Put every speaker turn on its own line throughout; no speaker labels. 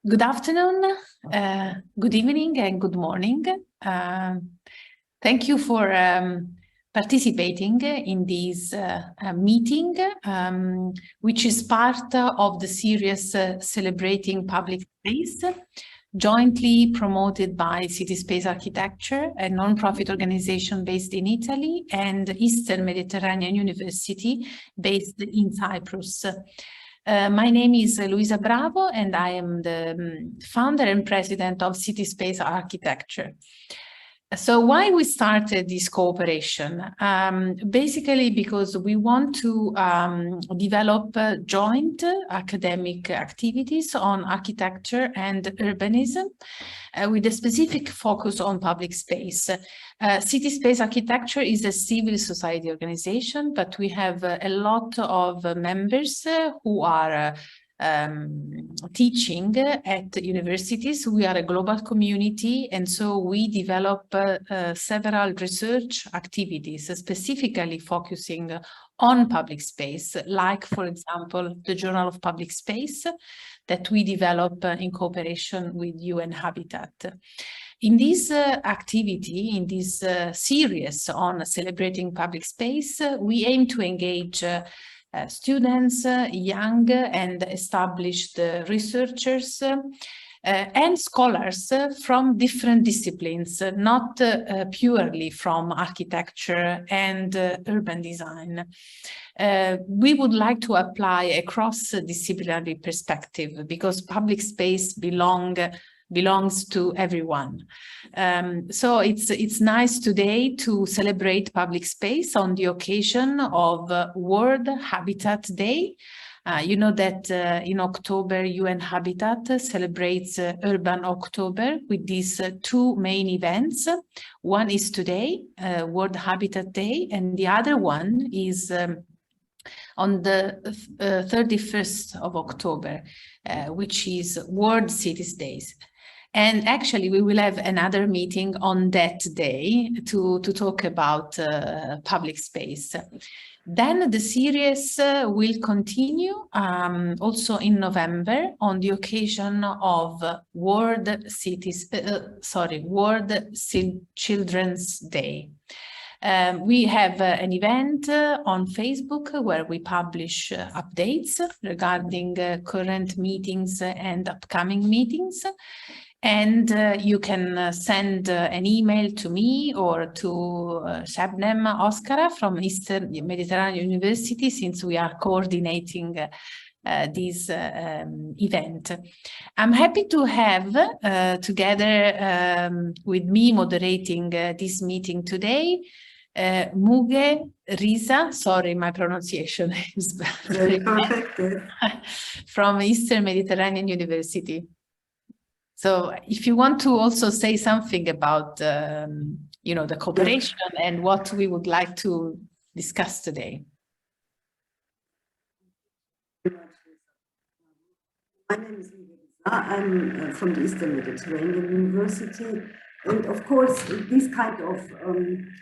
Good afternoon, good evening, and good morning. Thank you for participating in this meeting, which is part of the series Celebrating Public Space, jointly promoted by City Space Architecture, a non-profit organization based in Italy, and Eastern Mediterranean University based in Cyprus. My name is Luisa and I am the founder and president of City Space Architecture. So why we started this cooperation? Basically because we want to develop joint academic activities on architecture and urbanism with a specific focus on public space. City Space Architecture is a civil society organization, but we have a lot of members who are teaching at universities. We are a global community, and so we develop several research activities specifically focusing on public space, like, for example, the Journal of Public Space that we develop in cooperation with UN Habitat. In this activity, in this series on celebrating public space, we aim to engage students, young and established researchers and scholars from different disciplines, not purely from architecture and urban design. We would like to apply a cross-disciplinary perspective because public space belongs to everyone. So it's nice today to celebrate public space on the occasion of World Habitat Day. You know that in October, UN Habitat celebrates Urban October with these two main events. One is today, World Habitat Day, and the other one is on the 31st of October, which is World Cities Days. And actually, we will have another meeting on that day to talk about public space. Then the series will continue also in November on the occasion of World Children's Day. We have an event on Facebook where we publish updates regarding current meetings and upcoming meetings. And you can send an email to me or to Sebnem Hoskara from Eastern Mediterranean University, since we are coordinating this event. I'm happy to have together with me moderating this meeting today, Muge Risa, sorry, my pronunciation is very perfect, from Eastern Mediterranean University. So if you want to also say something about, you know, the cooperation and what we would like to discuss today.
My name is Luisa. I'm from the Eastern Mediterranean University. And of course, these kind of,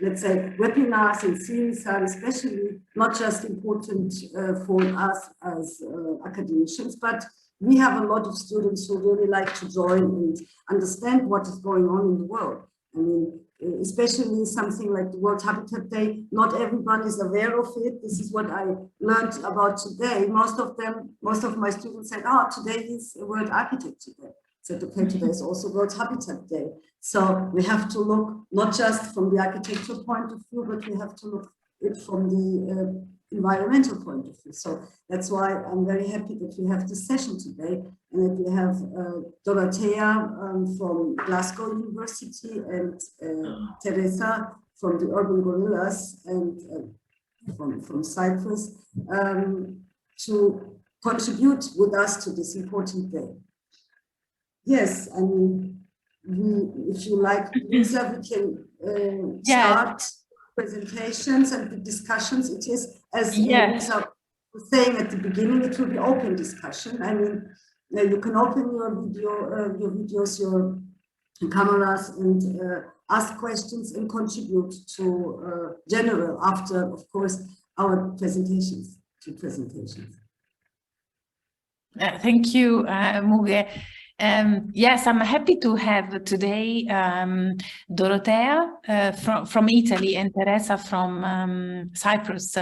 let's say, webinars and series are especially not just important for us as academicians, but we have a lot of students who really like to join and understand what is going on in the world. I mean, especially something like the World Habitat Day, not everyone is aware of it. This is what I learned about today. Most of my students said, oh, today is World Architecture Day. So okay, today is also World Habitat Day. So we have to look not just from the architectural point of view, but we have to look at it from the environmental point of view. So that's why I'm very happy that we have this session today and that we have Dorothea from Glasgow University and Teresa from the Urban Gorillas and from Cyprus to contribute with us to this important day. Yes, I mean, if you like, Luisa, we can start presentations and the discussions. It is, as Luisa was saying at the beginning, it will be open discussion. I mean, you can open your videos, your cameras, and ask questions and contribute to general after, of course, our presentations.
Thank you, Muge. Yes, I'm happy to have today Dorotea from Italy and Teresa from Cyprus.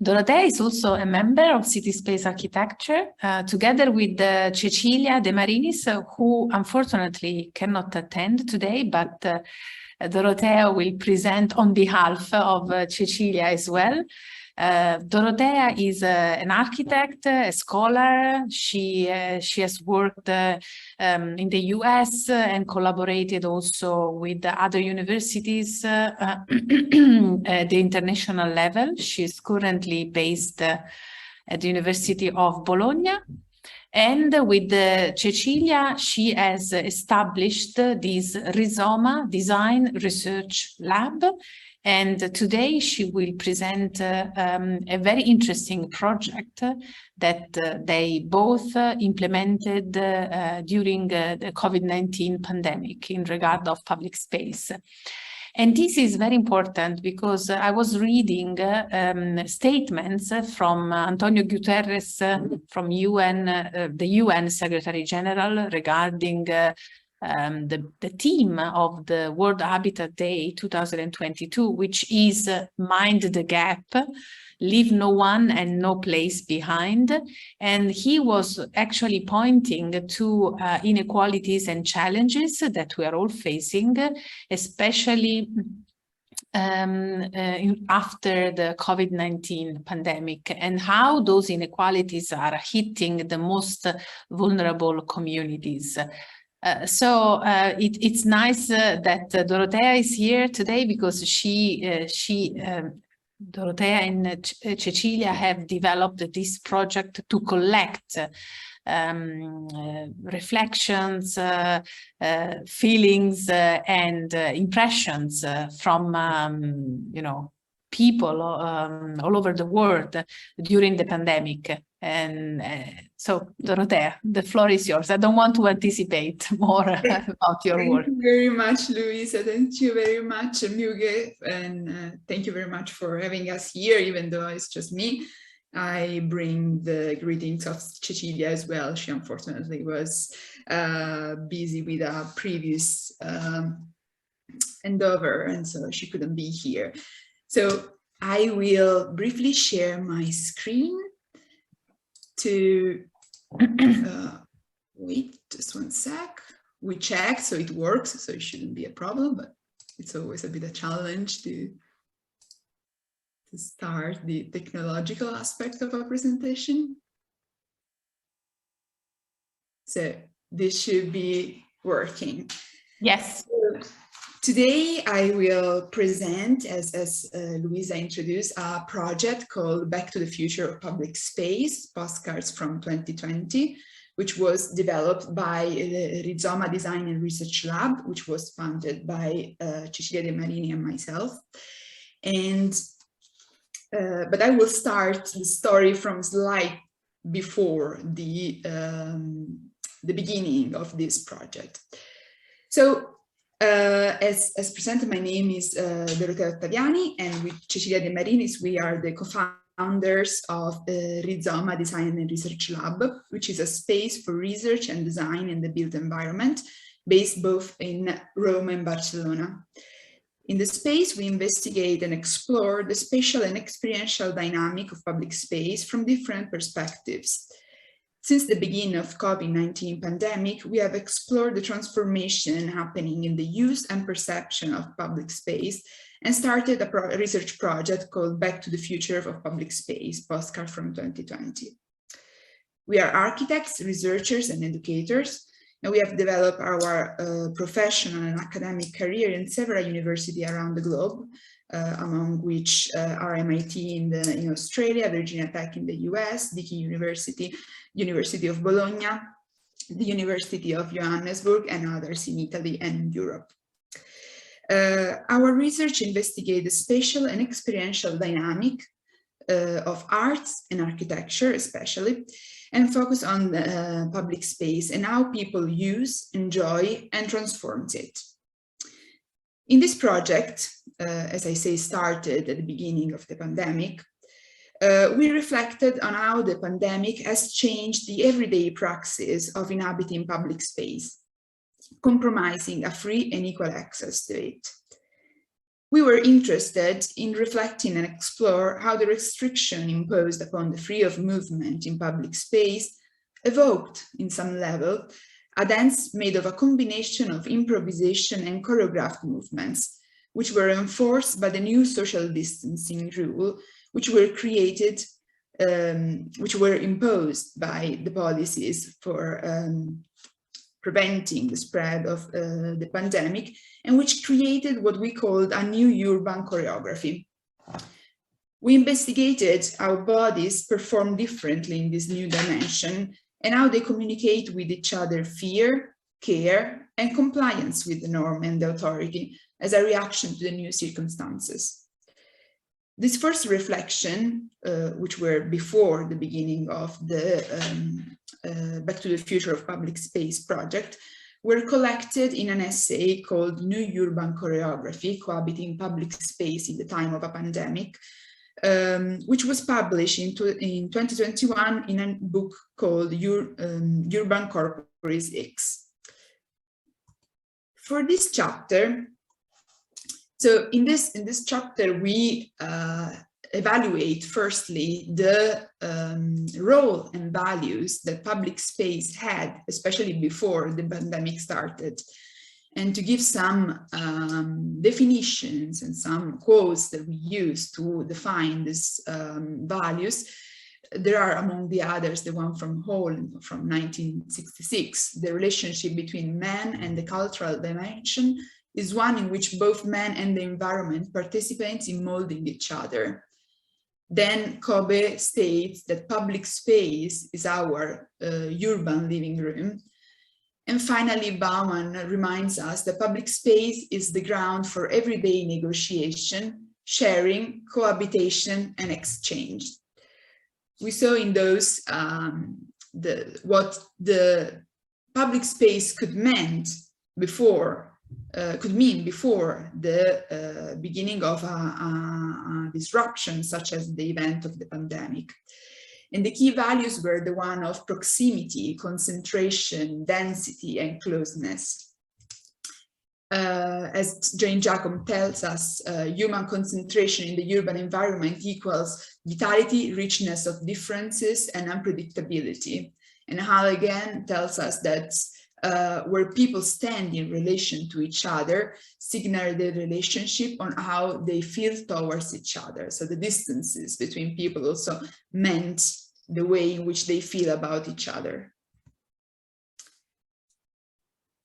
Dorotea is also a member of City Space Architecture, together with Cecilia De Marinis, who unfortunately cannot attend today, but Dorotea will present on behalf of Cecilia as well. Dorotea is an architect, a scholar. She has worked in the US and collaborated also with other universities at the international level. She is currently based at the University of Bologna. And with Cecilia, she has established this Rizoma Design Research Lab. And today she will present a very interesting project that they both implemented during the COVID-19 pandemic in regard of public space. And this is very important because I was reading statements from Antonio Guterres from UN, the UN Secretary General regarding the theme of the World Habitat Day 2022, which is Mind the Gap, leave no one and no place behind. And he was actually pointing to inequalities and challenges that we are all facing, especially after the COVID-19 pandemic, and how those inequalities are hitting the most vulnerable communities. It's nice that Dorotea is here today because Dorotea and Cecilia have developed this project to collect reflections, feelings, and impressions from people all over the world during the pandemic. And so, Dorotea, the floor is yours. I don't want to anticipate more about your work.
Thank you very much, Luisa. Thank you very much, Muge. And thank you very much for having us here, even though it's just me. I bring the greetings of Cecilia as well. She unfortunately was busy with a previous endeavor, and so she couldn't be here. So I will briefly share my screen to wait just one sec. We checked, so it works, so it shouldn't be a problem, but it's always a bit of a challenge to start the technological aspect of a presentation. So this should be working.
Yes.
So today I will present, as Luisa introduced, a project called Back to the Future of Public Space, Postcards from 2020, which was developed by the Rizoma Design and Research Lab, which was funded by Cecilia De Marini and myself. And but I will start the story from slide before the beginning of this project. So as presented, my name is Dorotea Ottaviani, and with Cecilia De Marinis, we are the co-founders of Rizoma Design and Research Lab, which is a space for research and design in the built environment, based both in Rome and Barcelona. In the space, we investigate and explore the spatial and experiential dynamic of public space from different perspectives. Since the beginning of COVID-19 pandemic, we have explored the transformation happening in the use and perception of public space and started a research project called Back to the Future of Public Space, Postcard from 2020. We are architects, researchers, and educators, and we have developed our professional and academic career in several universities around the globe, among which are MIT in Australia, Virginia Tech in the US, Deakin University, University of Bologna, the University of Johannesburg, and others in Italy and Europe. Our research investigates the spatial and experiential dynamic of arts and architecture, especially, and focus on the public space and how people use, enjoy, and transforms it. In this project, as I say, started at the beginning of the pandemic, we reflected on how the pandemic has changed the everyday praxis of inhabiting public space, compromising a free and equal access to it. We were interested in reflecting and explore how the restriction imposed upon the freedom of movement in public space evoked, in some level, a dance made of a combination of improvisation and choreographed movements, which were enforced by the new social distancing rule, which were created, which were imposed by the policies for preventing the spread of the pandemic, and which created what we called a new urban choreography. We investigated how bodies perform differently in this new dimension and how they communicate with each other fear, care, and compliance with the norm and the authority as a reaction to the new circumstances. This first reflection, which were before the beginning of the Back to the Future of Public Space project, were collected in an essay called New Urban Choreography, Cohabiting Public Space in the Time of a Pandemic, which was published in 2021 in a book called Urban Corporis X. For this chapter, so in this chapter, we evaluate firstly the role and values that public space had, especially before the pandemic started, and to give some definitions and some quotes that we use to define these values. There are, among the others, the one from Hall from 1966, the relationship between man and the cultural dimension is one in which both man and the environment participate in molding each other. Then Kobe states that public space is our urban living room. And finally, Bauman reminds us that public space is the ground for everyday negotiation, sharing, cohabitation, and exchange. We saw in those what the public space could mean before the beginning of a disruption such as the event of the pandemic. And the key values were the one of proximity, concentration, density, and closeness. As Jane Jacome tells us, human concentration in the urban environment equals vitality, richness of differences, and unpredictability. And Hall again tells us that where people stand in relation to each other signal their relationship on how they feel towards each other. So the distances between people also meant the way in which they feel about each other.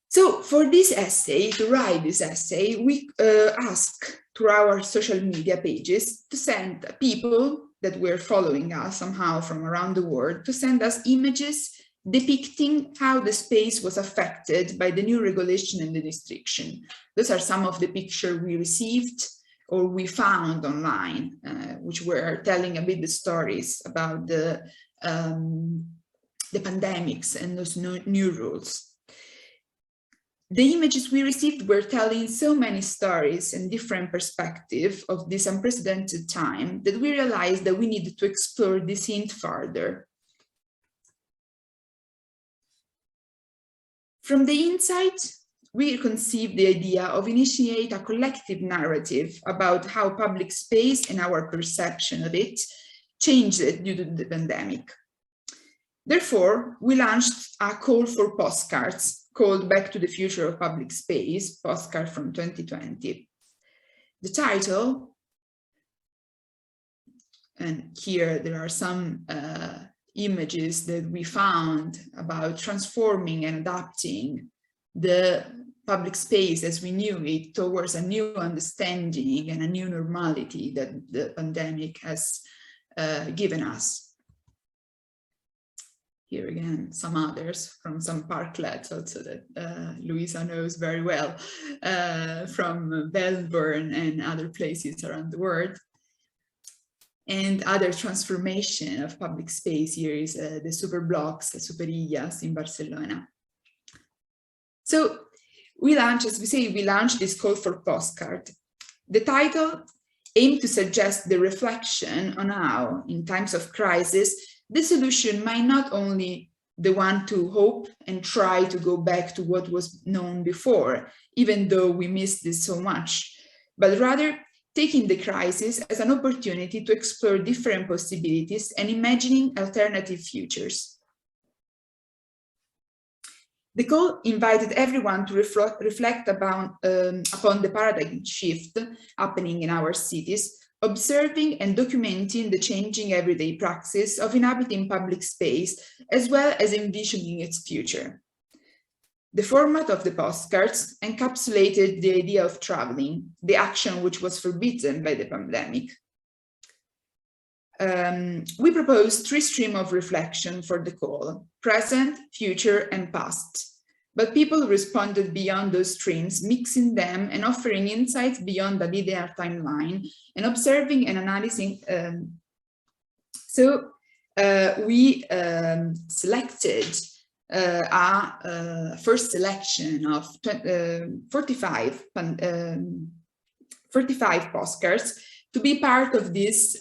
So for this essay, to write this essay, we asked through our social media pages to send people that were following us somehow from around the world to send us images depicting how the space was affected by the new regulation and the restriction. Those are some of the pictures we received or we found online, which were telling a bit the stories about the pandemics and those new rules. The images we received were telling so many stories and different perspectives of this unprecedented time that we realized that we needed to explore this hint further. From the inside, we conceived the idea of initiate a collective narrative about how public space and our perception of it changed due to the pandemic. Therefore, we launched a call for postcards called Back to the Future of Public Space, postcard from 2020. The title, and here there are some images that we found about transforming and adapting the public space as we knew it towards a new understanding and a new normality that the pandemic has given us. Here again, some others from some parklets also that Luisa knows very well from Melbourne and other places around the world. And other transformation of public space here is the super blocks, the superillas in Barcelona. So we launched, as we say, we launched this call for postcard. The title aim to suggest the reflection on how, in times of crisis, the solution might not only the one to hope and try to go back to what was known before, even though we missed this so much, but rather taking the crisis as an opportunity to explore different possibilities and imagining alternative futures. The call invited everyone to reflect upon the paradigm shift happening in our cities, observing and documenting the changing everyday praxis of inhabiting public space, as well as envisioning its future. The format of the postcards encapsulated the idea of traveling, the action which was forbidden by the pandemic. We proposed 3 streams of reflection for the call: present, future, and past. But people responded beyond those streams, mixing them and offering insights beyond the linear timeline and observing and analyzing. We selected a first selection of 45 postcards to be part of this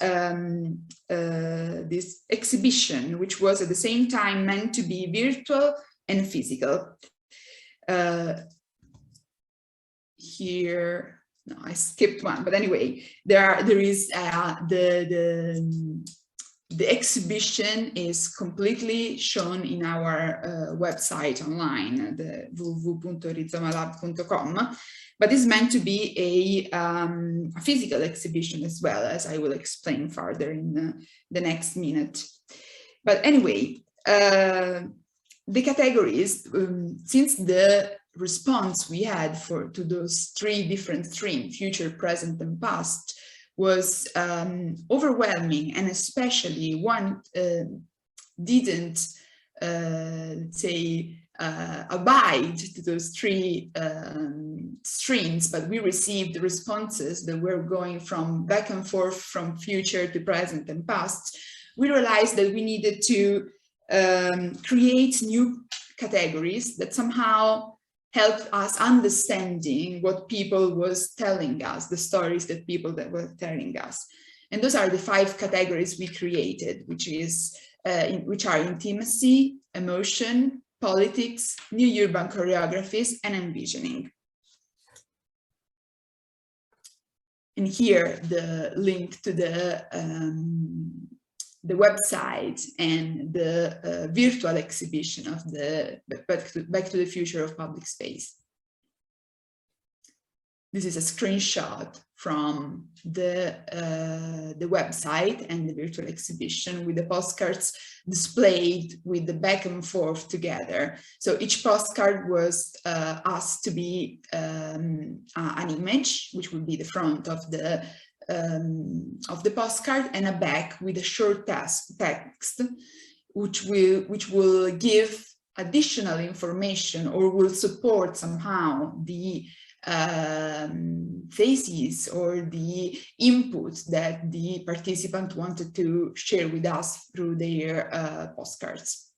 this exhibition, which was at the same time meant to be virtual and physical. Here, no, I skipped one, but anyway, there is the exhibition is completely shown in our website online, the www.rizomalab.com, but it's meant to be a physical exhibition as well, as I will explain further in the next minute. But anyway, the categories, since the response we had to those 3 different streams, future, present, and past, was overwhelming, and especially one didn't abide to those 3 streams, but we received responses that were going from back and forth from future to present and past. We realized that we needed to create new categories that somehow helped us understanding what people was telling us, the stories that people that were telling us. And those are the 5 categories we created, which are intimacy, emotion, politics, new urban choreographies, and envisioning. And here the link to the website and the virtual exhibition of the Back to the Future of Public Space. This is a screenshot from the website and the virtual exhibition with the postcards displayed with the back and forth together. So each postcard was asked to be an image, which would be the front of the postcard, and a back with a short text, which will give additional information or will support somehow the theses or the inputs that the participant wanted to share with us through their postcards.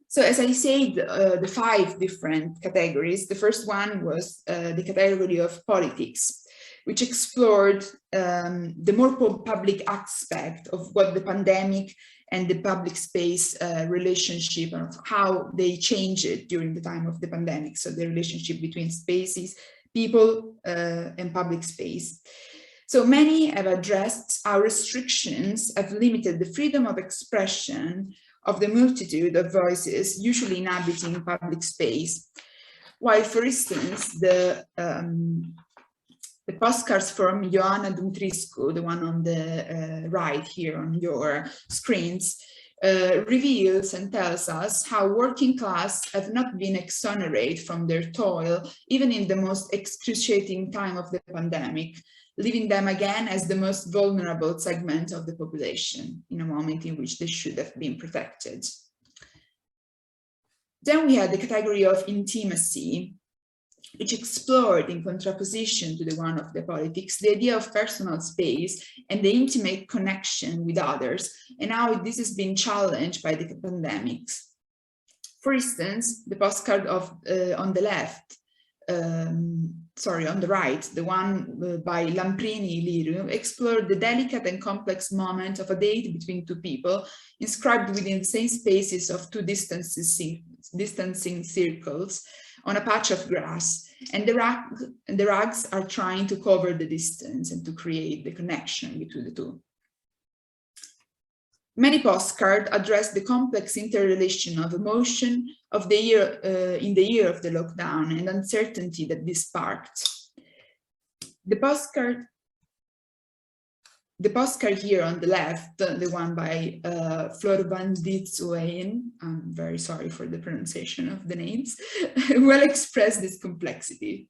So as I said, the 5 different categories, the first one was the category of politics, which explored the more public aspect of what the pandemic and the public space relationship, of how they changed during the time of the pandemic. So the relationship between spaces, people, and public space. So many have addressed how restrictions have limited the freedom of expression of the multitude of voices usually inhabiting public space. While, for instance, the postcards from Ioana Dumitrescu, the one on the right here on your screens, reveals and tells us how working class have not been exonerated from their toil, even in the most excruciating time of the pandemic, leaving them again as the most vulnerable segment of the population in a moment in which they should have been protected. Then we had the category of intimacy, which explored, in contraposition to the one of the politics, the idea of personal space and the intimate connection with others, and how this has been challenged by the pandemics. For instance, the postcard on the left on the right, the one by Lamprini Liru, explored the delicate and complex moment of a date between two people, inscribed within the same spaces of two distancing circles on a patch of grass, and the rugs are trying to cover the distance and to create the connection between the two. Many postcards address the complex interrelation of emotion of the year in the year of the lockdown and uncertainty that this sparked. The postcard here on the left, the one by Flor van Dietzuen, I'm very sorry for the pronunciation of the names, well express this complexity.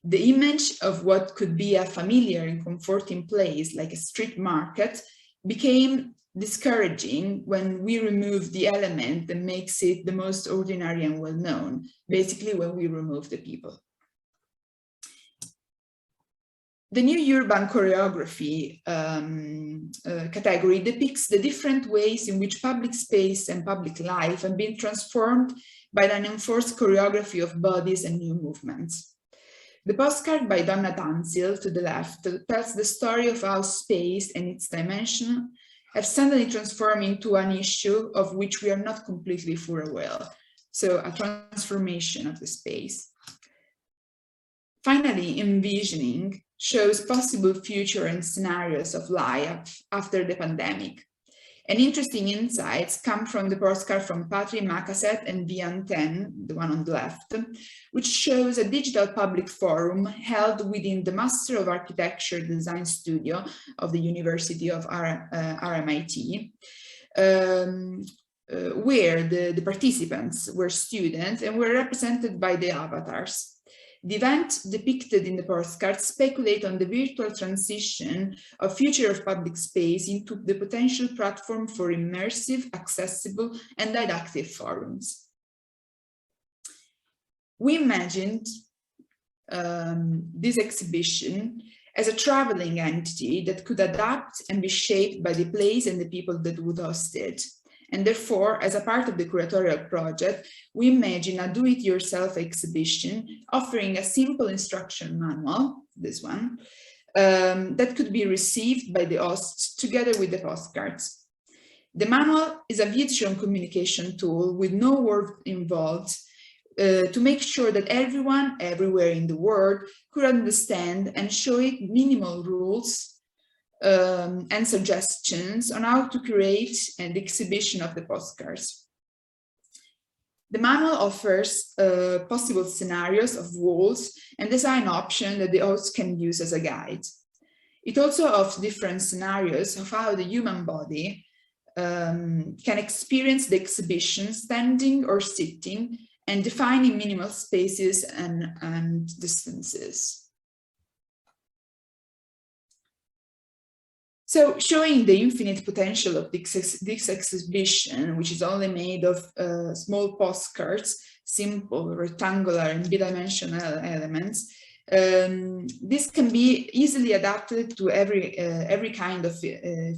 The image of what could be a familiar and comforting place like a street market became discouraging when we remove the element that makes it the most ordinary and well-known, basically when we remove the people. The new urban choreography category depicts the different ways in which public space and public life have been transformed by an enforced choreography of bodies and new movements. The postcard by Donna Tansil to the left tells the story of how space and its dimension have suddenly transformed into an issue of which we are not completely fully aware. So a transformation of the space. Finally, envisioning shows possible future and scenarios of life after the pandemic. And interesting insights come from the postcard from Patri Makaset and Vian Ten, the one on the left, which shows a digital public forum held within the Master of Architecture Design Studio of the University of RMIT, where the participants were students and were represented by the avatars. The event depicted in the postcard speculates on the virtual transition of future of public space into the potential platform for immersive, accessible, and didactic forums. We imagined this exhibition as a traveling entity that could adapt and be shaped by the place and the people that would host it. And therefore, as a part of the curatorial project, we imagine a do-it-yourself exhibition offering a simple instruction manual, this one, that could be received by the host together with the postcards. The manual is a visual communication tool with no word involved to make sure that everyone, everywhere in the world, could understand and show it minimal rules and suggestions on how to create an exhibition of the postcards. The manual offers possible scenarios of walls and design options that the host can use as a guide. It also offers different scenarios of how the human body can experience the exhibition standing or sitting and defining minimal spaces and distances. So showing the infinite potential of this exhibition, which is only made of small postcards, simple, rectangular, and bidimensional elements, this can be easily adapted to every kind of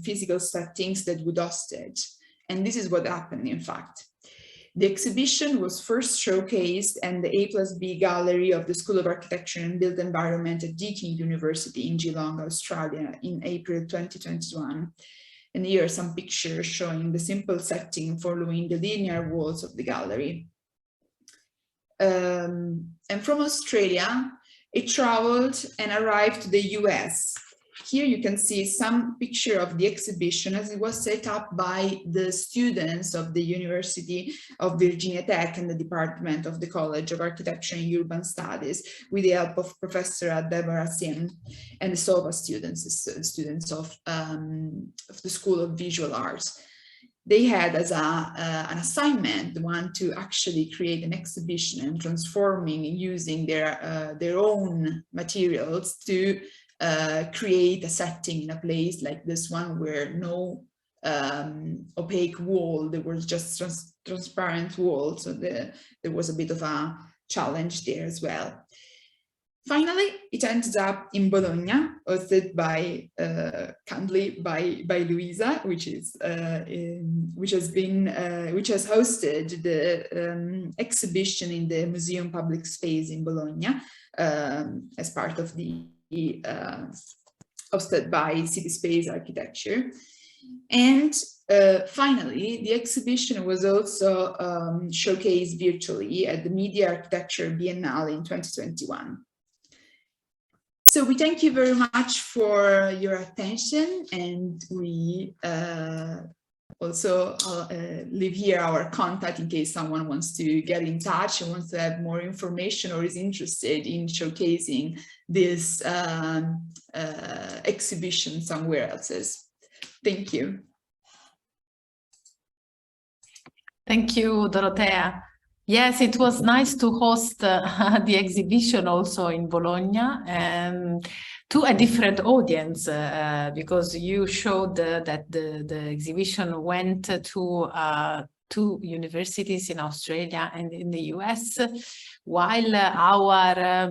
physical settings that would host it. And this is what happened, in fact. The exhibition was first showcased in the A+B gallery of the School of Architecture and Built Environment at Deakin University in Geelong, Australia in April 2021. And here are some pictures showing the simple setting following the linear walls of the gallery. And from Australia, it traveled and arrived to the US. Here you can see some picture of the exhibition as it was set up by the students of the University of Virginia Tech and the Department of the College of Architecture and Urban Studies with the help of Professor Deborah Sim and the SOVA students of the School of Visual Arts. They had as an assignment one to actually create an exhibition and transforming using their own materials to create a setting in a place like this one where no opaque wall, there was just transparent wall, so there was a bit of a challenge there as well. finally, it ended up in Bologna, hosted by kindly by Luisa, which has hosted the exhibition in the Museum Public Space in Bologna as part of the hosted by City Space Architecture. And finally, the exhibition was also showcased virtually at the Media Architecture Biennale in 2021. So we thank you very much for your attention, and we also leave here our contact in case someone wants to get in touch and wants to have more information or is interested in showcasing this exhibition somewhere else. Thank you.
Thank you, Dorothea. Yes, it was nice to host the exhibition also in Bologna to a different audience because you showed that the exhibition went to two universities in Australia and in the US, while our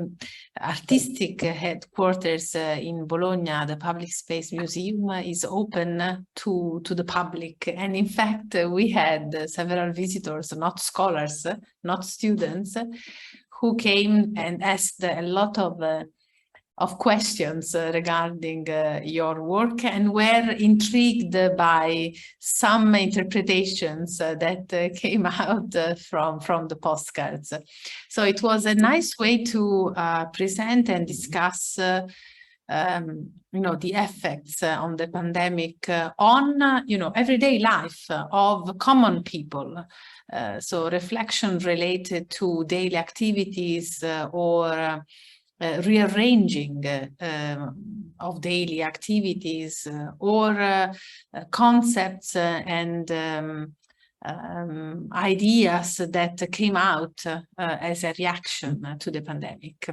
artistic headquarters in Bologna, the Public Space Museum, is open to the public. And in fact, we had several visitors, not scholars, not students, who came and asked a lot of questions regarding your work and were intrigued by some interpretations that came out from the postcards. So it was a nice way to present and discuss the effects on the pandemic on, everyday life of common people. So reflection related to daily activities or rearranging of daily activities or concepts and ideas that came out as a reaction to the pandemic.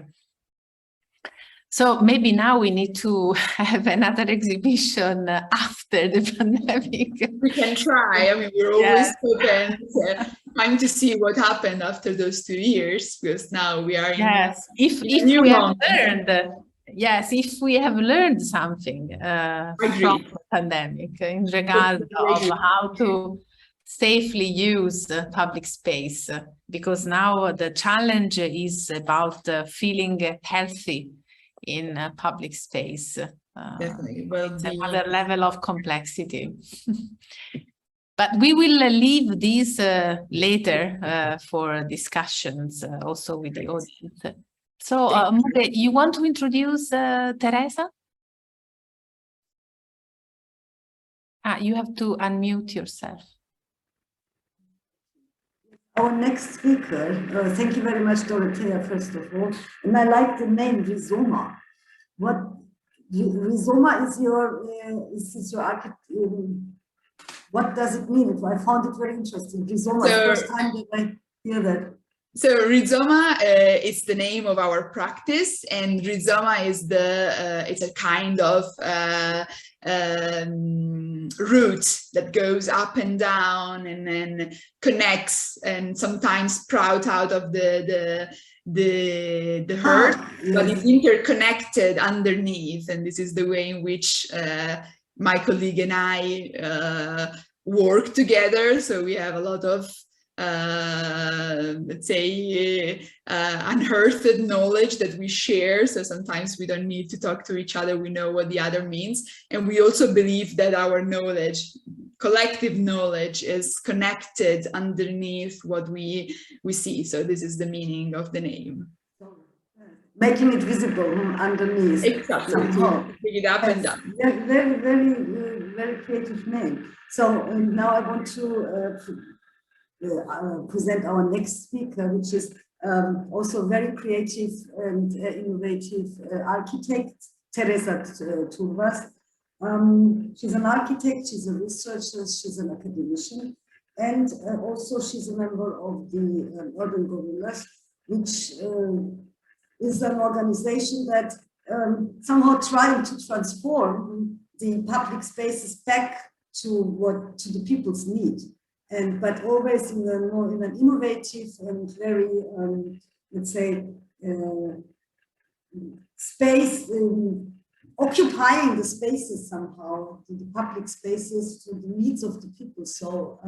So maybe now we need to have another exhibition after the pandemic.
We can try. I mean, we're always open, trying to see what happened after those 2 years, because now we are in
if we have learned. Yes, if we have learned something from the pandemic in regard of how to safely use public space, because now the challenge is about feeling healthy in public space.
Definitely. Well,
it's another level of complexity. But we will leave these later for discussions also with the audience. So, you want to introduce Teresa? You have to unmute yourself.
Our next speaker, thank you very much, Dorothea, first of all. And I like the name Rizoma. What Rizoma is your architect? What does it mean? I found it very interesting. Rizoma, the first time that I hear that.
So Rizoma is the name of our practice, and Rizoma is it's a kind of route that goes up and down and then connects and sometimes sprout out of the herd, but it's interconnected underneath. And this is the way in which my colleague and I work together. So we have a lot of let's say unearthed knowledge that we share. So sometimes we don't need to talk to each other, we know what the other means. And we also believe that our knowledge, collective knowledge, is connected underneath what we see. So this is the meaning of the name.
Making it visible underneath.
Exactly. Pick it up and down.
Very, very, very creative name. So now I want to present our next speaker, which is also very creative and innovative architect, Teresa Turvas. She's an architect, she's a researcher, she's an academician, and also she's a member of the Urban Gorillas, which is an organization that somehow trying to transform the public spaces back to the people's need. But always in an innovative and very, let's say, space, occupying the spaces somehow, the public spaces to the needs of the people. So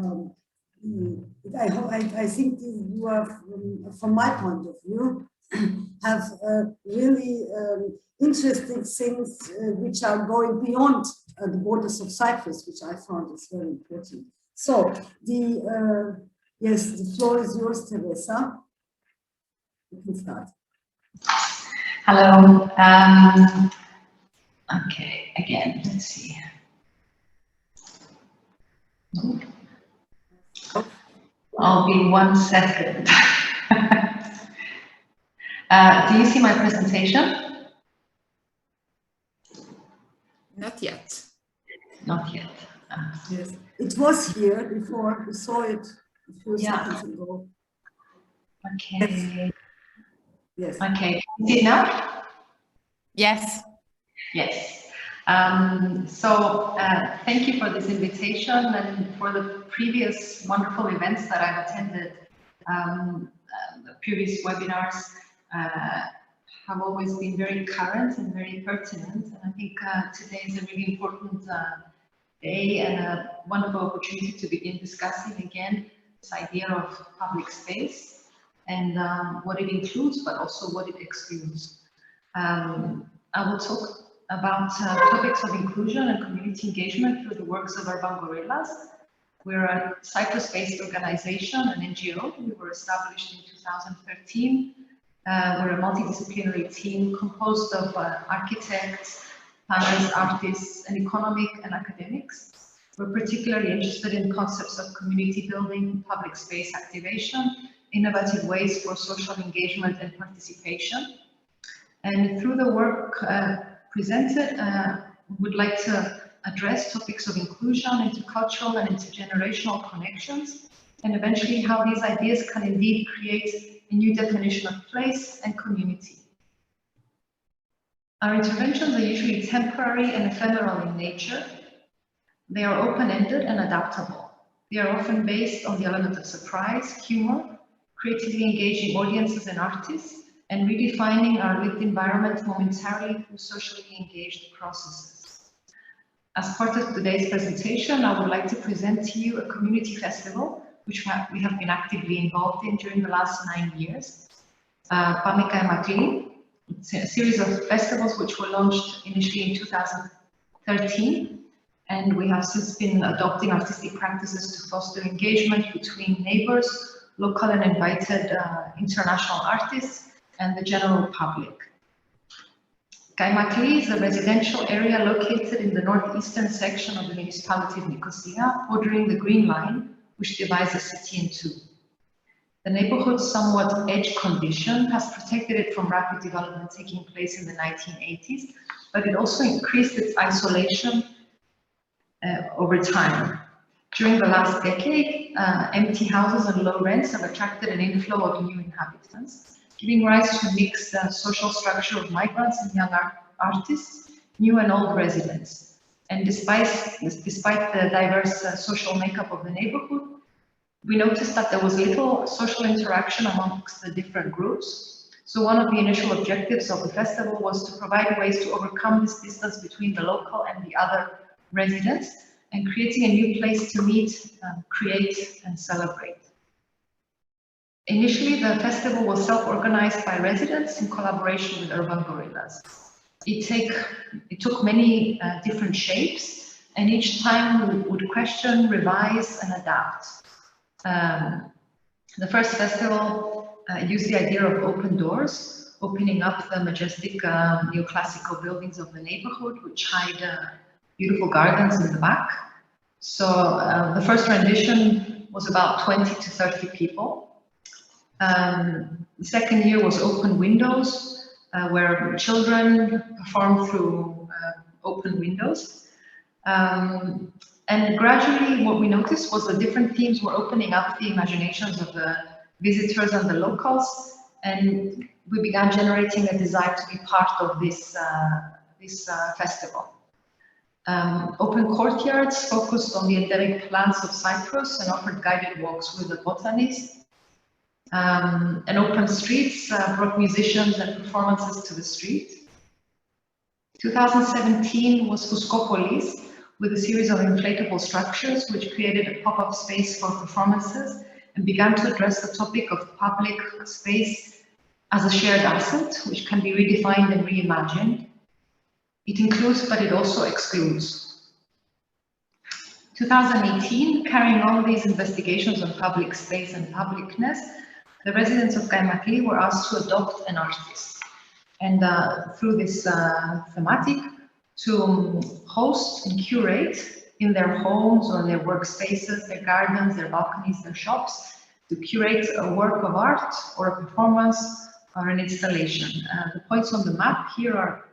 I think you are, from my point of view, have really interesting things which are going beyond the borders of Cyprus, which I found is very important. So yes, the floor is yours, Teresa. You can start.
Hello. Okay, again, let's see. I'll be 1 second. Do you see my presentation?
Not yet.
Not yet.
Yes, it was here before. We saw it a few seconds ago.
Okay.
Yes.
Okay. Can you see it now?
Yes.
Yes. Thank you for this invitation and for the previous wonderful events that I've attended. The previous webinars have always been very current and very pertinent. And I think today is a really important day and a wonderful opportunity to begin discussing again this idea of public space and what it includes, but also what it excludes. I will talk about topics of inclusion and community engagement through the works of Urban Gorillas. We're a Cyprus-based organization, an NGO. We were established in 2013. We're a multidisciplinary team composed of architects, planners, artists, and economic and academics. We're particularly interested in concepts of community building, public space activation, innovative ways for social engagement and participation. And through the work presented, we would like to address topics of inclusion, intercultural and intergenerational connections, and eventually how these ideas can indeed create a new definition of place and community. Our interventions are usually temporary and ephemeral in nature. They are open-ended and adaptable. They are often based on the element of surprise, humor, creatively engaging audiences and artists, and redefining our lived environment momentarily through socially engaged processes. As part of today's presentation, I would like to present to you a community festival, which we have been actively involved in during the last 9 years. Pamika Emakli. It's a series of festivals which were launched initially in 2013, and we have since been adopting artistic practices to foster engagement between neighbors, local and invited international artists, and the general public. Kaimakli is a residential area located in the northeastern section of the municipality of Nicosia, bordering the Green Line, which divides the city in two. The neighborhood's somewhat edge condition has protected it from rapid development taking place in the 1980s, but it also increased its isolation over time. During the last decade, empty houses and low rents have attracted an inflow of new inhabitants, giving rise to a mixed social structure of migrants and young artists, new and old residents. And despite the diverse social makeup of the neighborhood, we noticed that there was little social interaction amongst the different groups. So one of the initial objectives of the festival was to provide ways to overcome this distance between the local and the other residents, and creating a new place to meet, create, and celebrate. Initially, the festival was self-organized by residents in collaboration with Urban Gorillas. It took many different shapes, and each time we would question, revise, and adapt. The first festival used the idea of open doors, opening up the majestic neoclassical buildings of the neighborhood, which hide beautiful gardens in the back. So the first rendition was about 20 to 30 people. The second year was open windows, where children performed through open windows. And gradually what we noticed was the different themes were opening up the imaginations of the visitors and the locals, and we began generating a desire to be part of this festival. Open courtyards focused on the endemic plants of Cyprus and offered guided walks with the botanists. And Open Streets brought musicians and performances to the street. 2017 was Fuscopolis, with a series of inflatable structures which created a pop-up space for performances and began to address the topic of public space as a shared asset, which can be redefined and reimagined. It includes, but it also excludes. 2018, carrying on these investigations on public space and publicness, the residents of Kaimakli were asked to adopt an artist. And through this thematic, to host and curate in their homes or their workspaces, their gardens, their balconies, their shops, to curate a work of art or a performance or an installation. The points on the map here are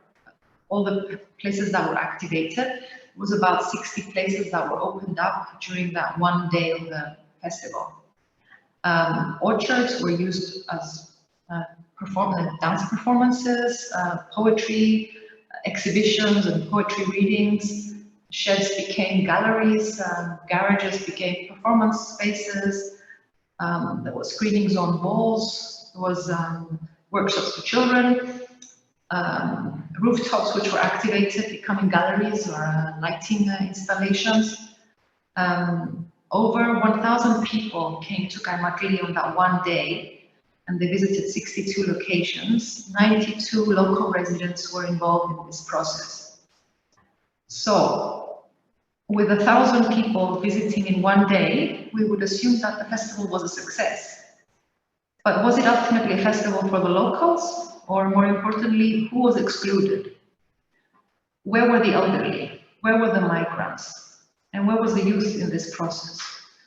all the places that were activated. It was about 60 places that were opened up during that one day of the festival. Orchards were used as dance performances, poetry, exhibitions and poetry readings. Sheds became galleries, garages became performance spaces. There was screenings on walls, there was workshops for children, rooftops which were activated, becoming galleries or lighting installations. Over 1,000 people came to Kaimakli on that one day, and they visited 62 locations. 92 local residents were involved in this process. So, with 1,000 people visiting in one day, we would assume that the festival was a success. But was it ultimately a festival for the locals? Or more importantly, who was excluded? Where were the elderly? Where were the migrants? And where was the youth in this process?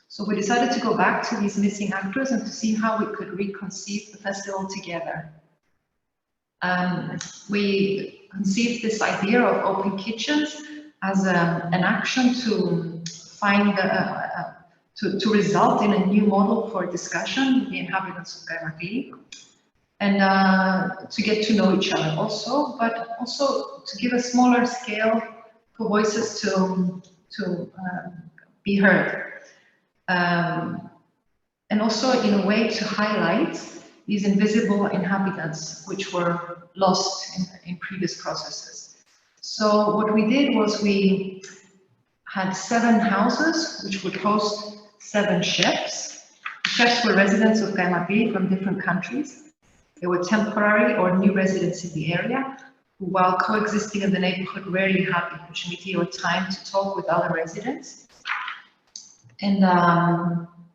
So we decided to go back to these missing actors and to see how we could reconceive the festival together. We conceived this idea of open kitchens as an action to find, to result in a new model for discussion with the inhabitants of Kaimakli, and to get to know each other also, but also to give a smaller scale for voices to be heard. And also in a way to highlight these invisible inhabitants which were lost in previous processes. So what we did was we had 7 houses which would host 7 chefs. The chefs were residents of Kaimakli from different countries. They were temporary or new residents in the area, who, while coexisting in the neighborhood, rarely had the opportunity or time to talk with other residents. And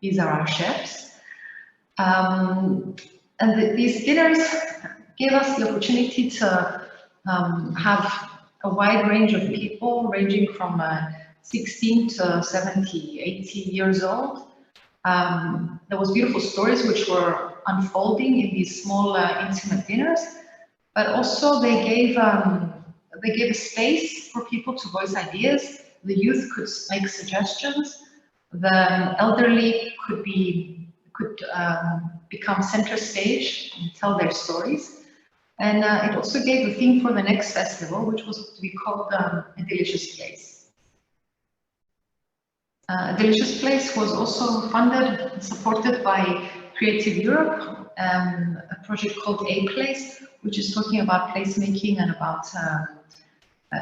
these are our chefs. These dinners gave us the opportunity to have a wide range of people, ranging from 16 to 70, 80 years old. There was beautiful stories which were unfolding in these small intimate dinners, but also they gave a space for people to voice ideas. The youth could make suggestions. The elderly could become center stage and tell their stories. And it also gave a theme for the next festival, which was to be called A Delicious Place. A Delicious Place was also funded and supported by Creative Europe, a project called A Place, which is talking about placemaking and about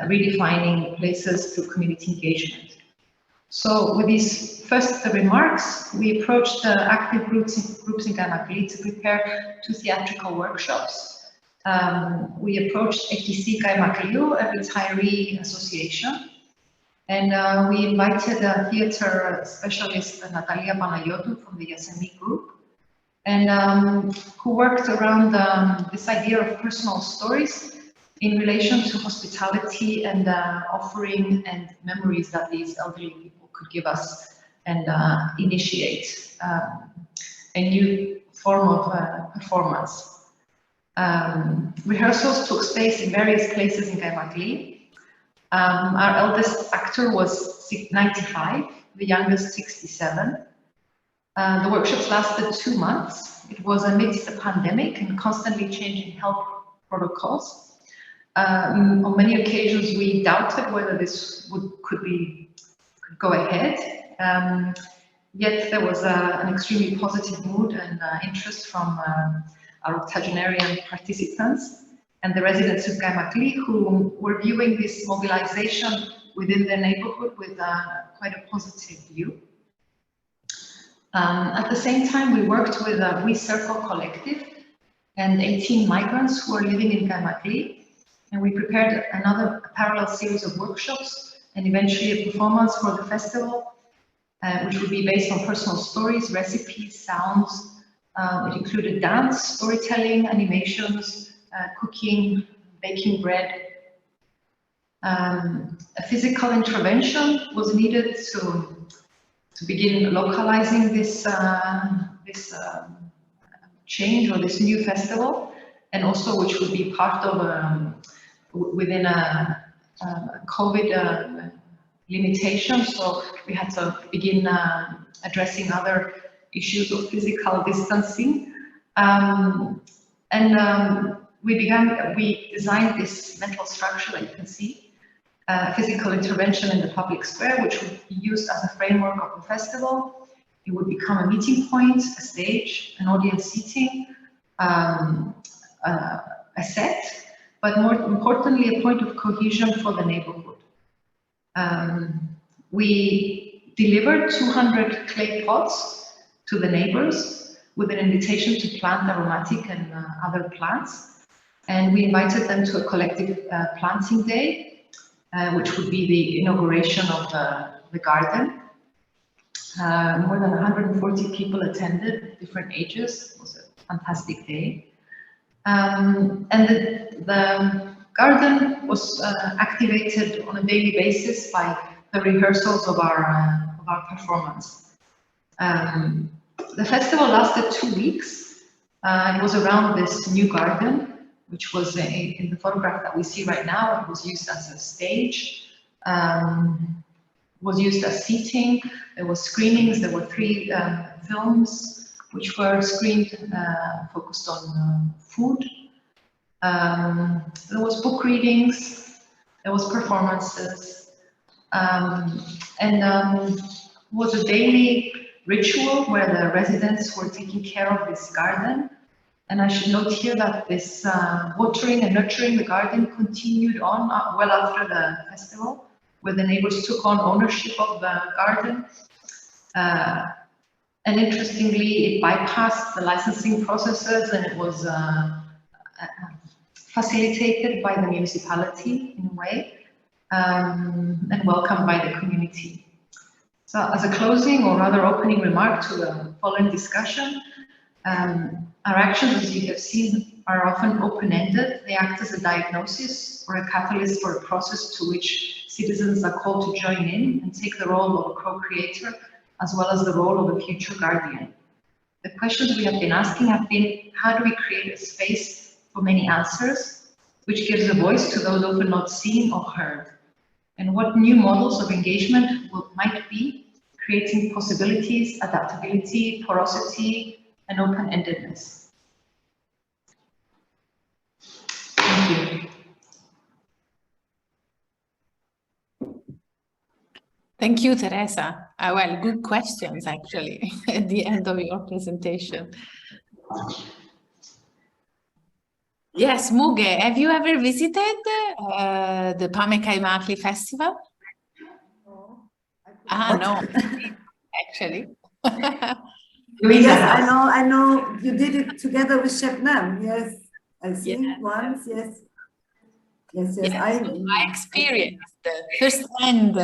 redefining places through community engagement. So with these first remarks, we approached active groups in Kaimakli to prepare 2 theatrical workshops. We approached EKC Kaimakliu, a retiree association, and we invited a theater specialist, Natalia Panagiotou from the Yasemi group, and who worked around this idea of personal stories in relation to hospitality and offering and memories that these elderly people could give us, and initiate a new form of performance. Rehearsals took place in various places in Kaimakli. Our eldest actor was 95, the youngest 67. The workshops lasted 2 months. It was amidst a pandemic and constantly changing health protocols. On many occasions, we doubted whether this could go ahead. Yet there was an extremely positive mood and interest from our octogenarian participants and the residents of Gaimakli, who were viewing this mobilization within their neighborhood with quite a positive view. At the same time, we worked with We Circle Collective and 18 migrants who are living in Gaimakli, and we prepared another parallel series of workshops and eventually a performance for the festival, which would be based on personal stories, recipes, sounds. It included dance, storytelling, animations, cooking, baking bread. A physical intervention was needed to begin localizing this change or this new festival, and also which would be part of within a COVID limitation. So we had to begin addressing other issues of physical distancing, we designed this mental structure that you can see, physical intervention in the public square, which would be used as a framework of the festival. It would become a meeting point, a stage, an audience seating, a set, but more importantly, a point of cohesion for the neighborhood. We delivered 200 clay pots to the neighbors with an invitation to plant aromatic and other plants. And we invited them to a collective planting day, which would be the inauguration of the garden. More than 140 people attended, different ages. It was a fantastic day. And the garden was activated on a daily basis by the rehearsals of our performance. The festival lasted 2 weeks. It was around this new garden, which was in the photograph that we see right now. It was used as a stage, was used as seating. There were screenings. There were 3 films which were screened, focused on food. There was book readings. There was performances, was a daily ritual where the residents were taking care of this garden. And I should note here that this watering and nurturing the garden continued on well after the festival, where the neighbors took on ownership of the garden. And interestingly, it bypassed the licensing processes, and it was facilitated by the municipality in a way, and welcomed by the community. So as a closing or rather opening remark to the following discussion, our actions, as you have seen, are often open-ended. They act as a diagnosis or a catalyst for a process to which citizens are called to join in and take the role of a co-creator, as well as the role of a future guardian. The questions we have been asking have been, how do we create a space for many answers, which gives a voice to those often not seen or heard? And what new models of engagement might be, creating possibilities, adaptability, porosity, and open-endedness. Thank you.
Thank you, Teresa. Well, good questions, actually, at the end of your presentation. Yes, Muge, have you ever visited the Pame Kaimakli Festival?
No.
No, actually.
Luisa,
yes, I know. You did it together with Sebnem. Yes, I think once. Yes.
I experienced firsthand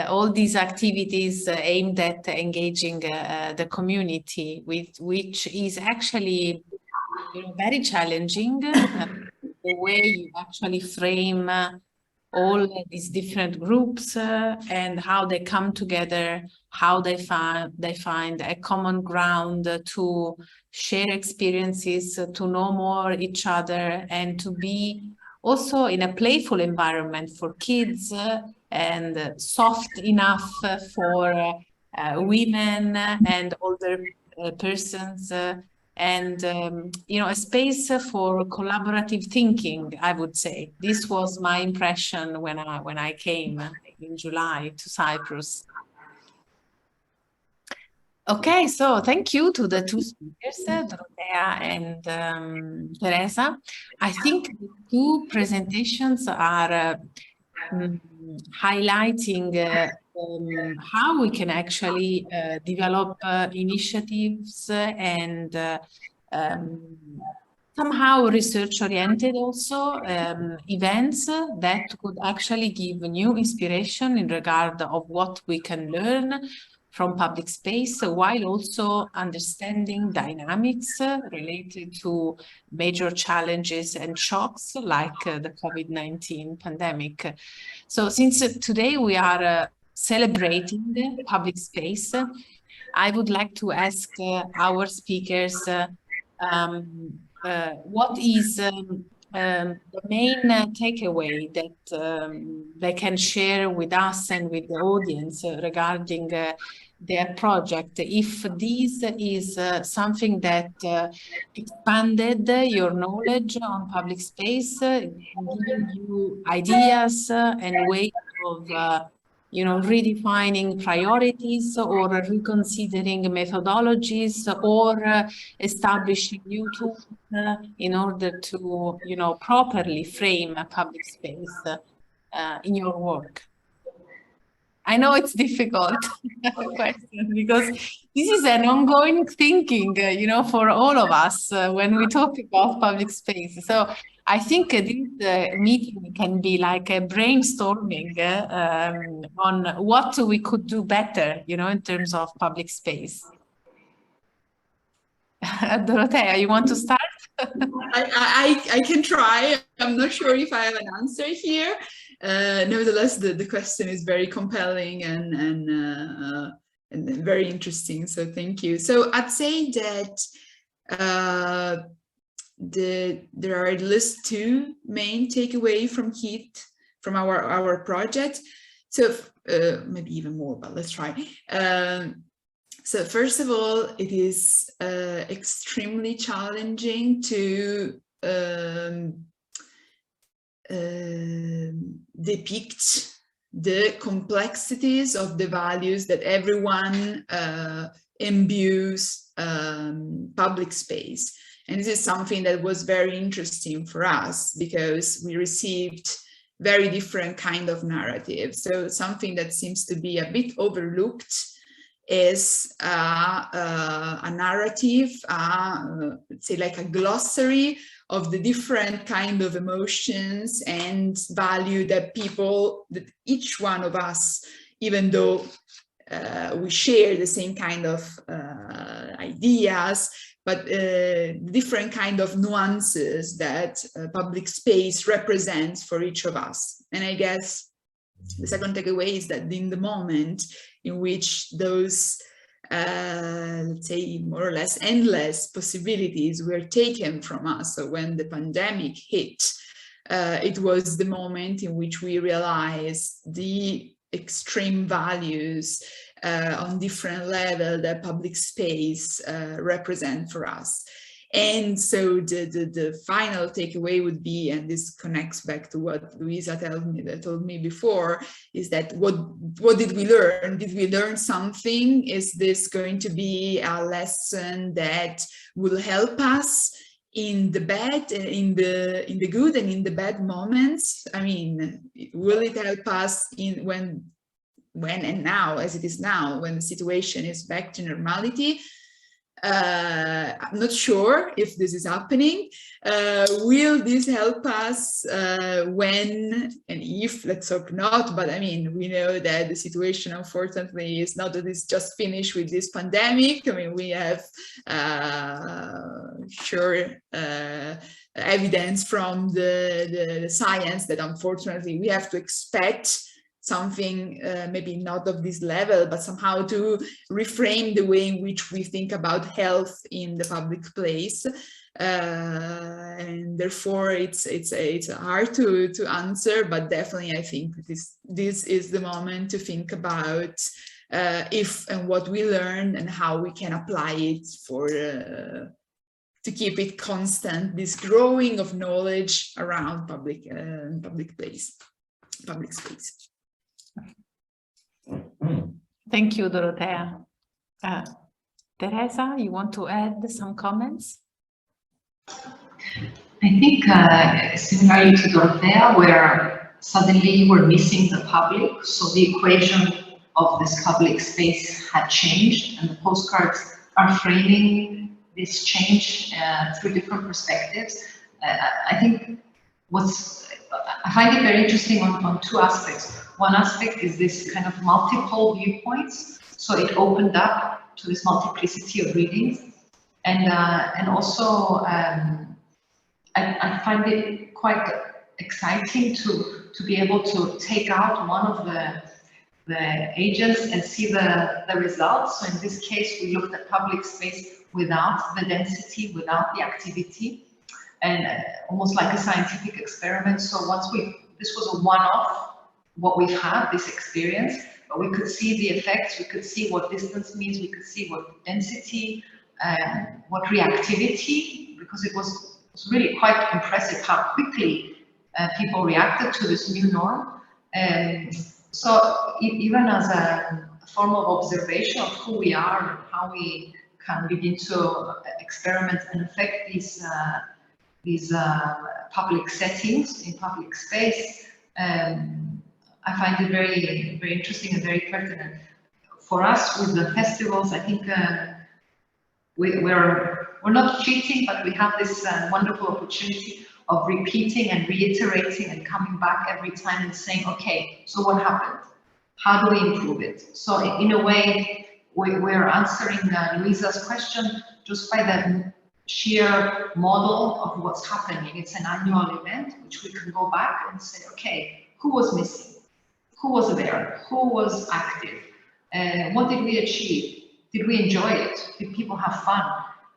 all these activities aimed at engaging the community, which is actually very challenging. The way you actually frame all these different groups and how they come together, how they find a common ground to share experiences, to know more each other, and to be also in a playful environment for kids and soft enough for women and older persons. And a space for collaborative thinking, I would say. This was my impression when I came in July to Cyprus. Okay, so thank you to the two speakers, Dorothea and Teresa. I think the two presentations are highlighting how we can actually develop initiatives and somehow research-oriented also events that could actually give new inspiration in regard of what we can learn from public space, while also understanding dynamics related to major challenges and shocks like the COVID-19 pandemic. So since today we are celebrating the public space, I would like to ask our speakers what is the main takeaway that they can share with us and with the audience regarding their project, if this is something that expanded your knowledge on public space, giving you ideas and ways of redefining priorities or reconsidering methodologies or establishing new tools in order to, properly frame a public space in your work? I know it's difficult question because this is an ongoing thinking, for all of us when we talk about public space. So I think this meeting can be like a brainstorming on what we could do better, in terms of public space. Dorothea, you want to start?
I can try. I'm not sure if I have an answer here. Nevertheless, the question is very compelling and very interesting. So thank you. So I'd say that there are at least two main takeaways from our project. So maybe even more, but let's try. So first of all, it is extremely challenging to depict the complexities of the values that everyone imbues public space. And this is something that was very interesting for us because we received very different kind of narratives. So something that seems to be a bit overlooked is a narrative, let's say like a glossary of the different kind of emotions and value that each one of us, even though we share the same kind of ideas, but different kind of nuances that public space represents for each of us. And I guess the second takeaway is that in the moment in which those, let's say, more or less endless possibilities were taken from us, so when the pandemic hit, it was the moment in which we realized the extreme values on different levels that public space represent for us. And so the final takeaway would be, and this connects back to what Luisa told me before, is that what did we learn? Did we learn something? Is this going to be a lesson that will help us in the bad, in the good and in the bad moments? I mean, will it help us in when and now, as it is now, when the situation is back to normality? I'm not sure if this is happening. Will this help us when and if, let's hope not, but I mean, we know that the situation, unfortunately, is not that it's just finished with this pandemic. I mean, we have evidence from the science that unfortunately we have to expect something maybe not of this level, but somehow to reframe the way in which we think about health in the public place. And therefore it's hard to answer, but definitely I think this is the moment to think about if and what we learn and how we can apply it for to keep it constant, this growing of knowledge around public space.
Thank you, Dorothea. Teresa, you want to add some comments?
I think similarly to Dorothea, where suddenly we're missing the public, so the equation of this public space had changed, and the postcards are framing this change through different perspectives. I think I find it very interesting on two aspects. One aspect is this kind of multiple viewpoints, so it opened up to this multiplicity of readings, and also I find it quite exciting to be able to take out one of the agents and see the results. So in this case, we looked at public space without the density, without the activity, and almost like a scientific experiment. So this was a one-off, what we've had, this experience, but we could see the effects, we could see what distance means, we could see what density, what reactivity, because it was really quite impressive how quickly people reacted to this new norm. So even as a form of observation of who we are and how we can begin to experiment and affect these public settings in public space, I find it very, very interesting and very pertinent. For us with the festivals, I think we're not cheating, but we have this wonderful opportunity of repeating and reiterating and coming back every time and saying, okay, so what happened? How do we improve it? So in a way, we're answering Luisa's question just by the sheer model of what's happening. It's an annual event, which we can go back and say, okay, who was missing? Who was there? Who was active? What did we achieve? Did we enjoy it? Did people have fun?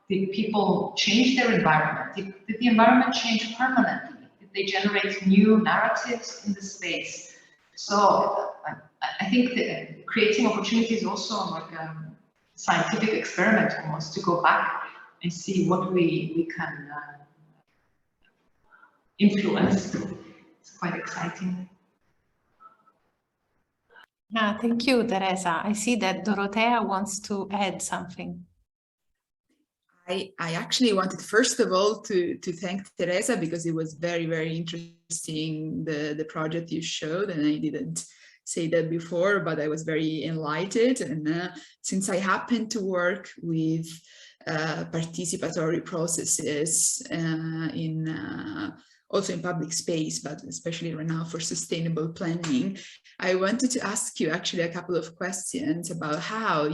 Did people change their environment? Did the environment change permanently? Did they generate new narratives in the space? So I think that creating opportunities is also like a scientific experiment almost, to go back and see what we can influence. It's quite exciting.
Yeah, thank you, Teresa. I see that Dorothea wants to add something.
I actually wanted, first of all, to thank Teresa, because it was very, very interesting, the project you showed, and I didn't say that before, but I was very enlightened. And since I happen to work with participatory processes also in public space, but especially right now for sustainable planning, I wanted to ask you actually a couple of questions about how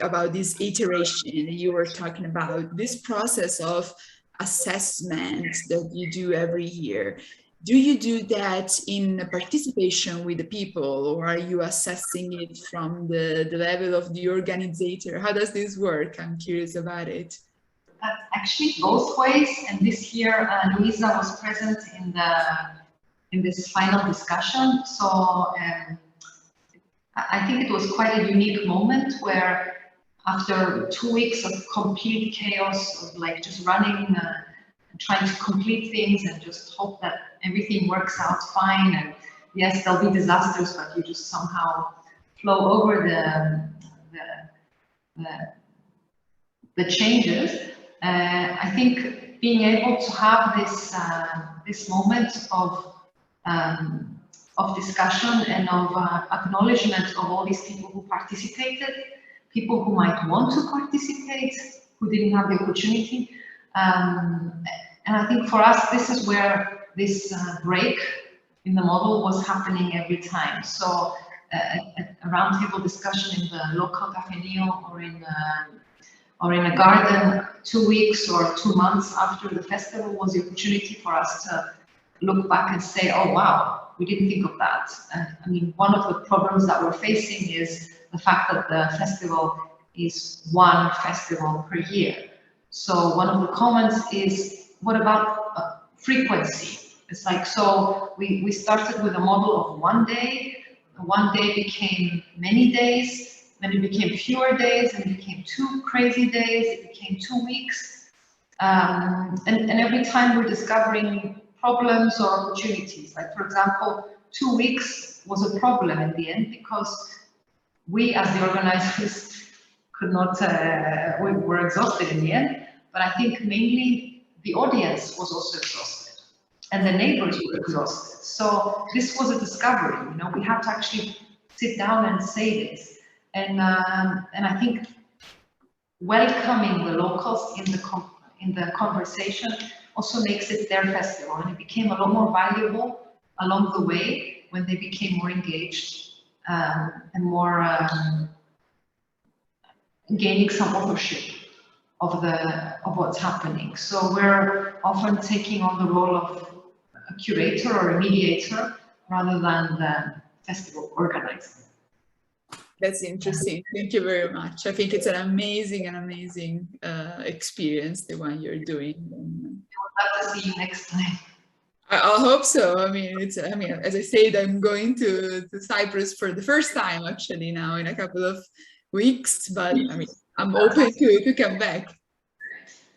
about this iteration. You were talking about this process of assessment that you do every year. Do you do that in participation with the people, or are you assessing it from the level of the organizer? How does this work? I'm curious about it.
Actually, both ways. And this year, Luisa was present in this final discussion. So I think it was quite a unique moment where, after 2 weeks of complete chaos, of like just running, trying to complete things and just hope that everything works out fine. And yes, there'll be disasters, but you just somehow flow over the changes. I think being able to have this moment of discussion and of acknowledgement of all these people who participated, people who might want to participate, who didn't have the opportunity. And I think for us, this is where this break in the model was happening every time. So a roundtable discussion in the local cafeteria or in a garden 2 weeks or 2 months after the festival was the opportunity for us to look back and say, oh, wow, we didn't think of that. I mean, one of the problems that we're facing is the fact that the festival is one festival per year. So one of the comments is, what about frequency? It's like, so we started with a model of 1 day. 1 day became many days. Then it became fewer days, and it became 2 crazy days, it became 2 weeks. And every time we're discovering problems or opportunities. Like, for example, 2 weeks was a problem in the end, because we as the organizers we were exhausted in the end. But I think mainly the audience was also exhausted and the neighbors were exhausted. So this was a discovery, you know, we have to actually sit down and say this. And I think welcoming the locals in the conversation also makes it their festival, and it became a lot more valuable along the way when they became more engaged and more gaining some authorship of what's happening. So we're often taking on the role of a curator or a mediator rather than the festival organizer.
That's interesting. Thank you very much. I think it's an amazing experience, the one you're doing.
I would love to see you next time.
I hope so. I mean, as I said, I'm going to Cyprus for the first time actually now in a couple of weeks, but I mean, I'm open to come back.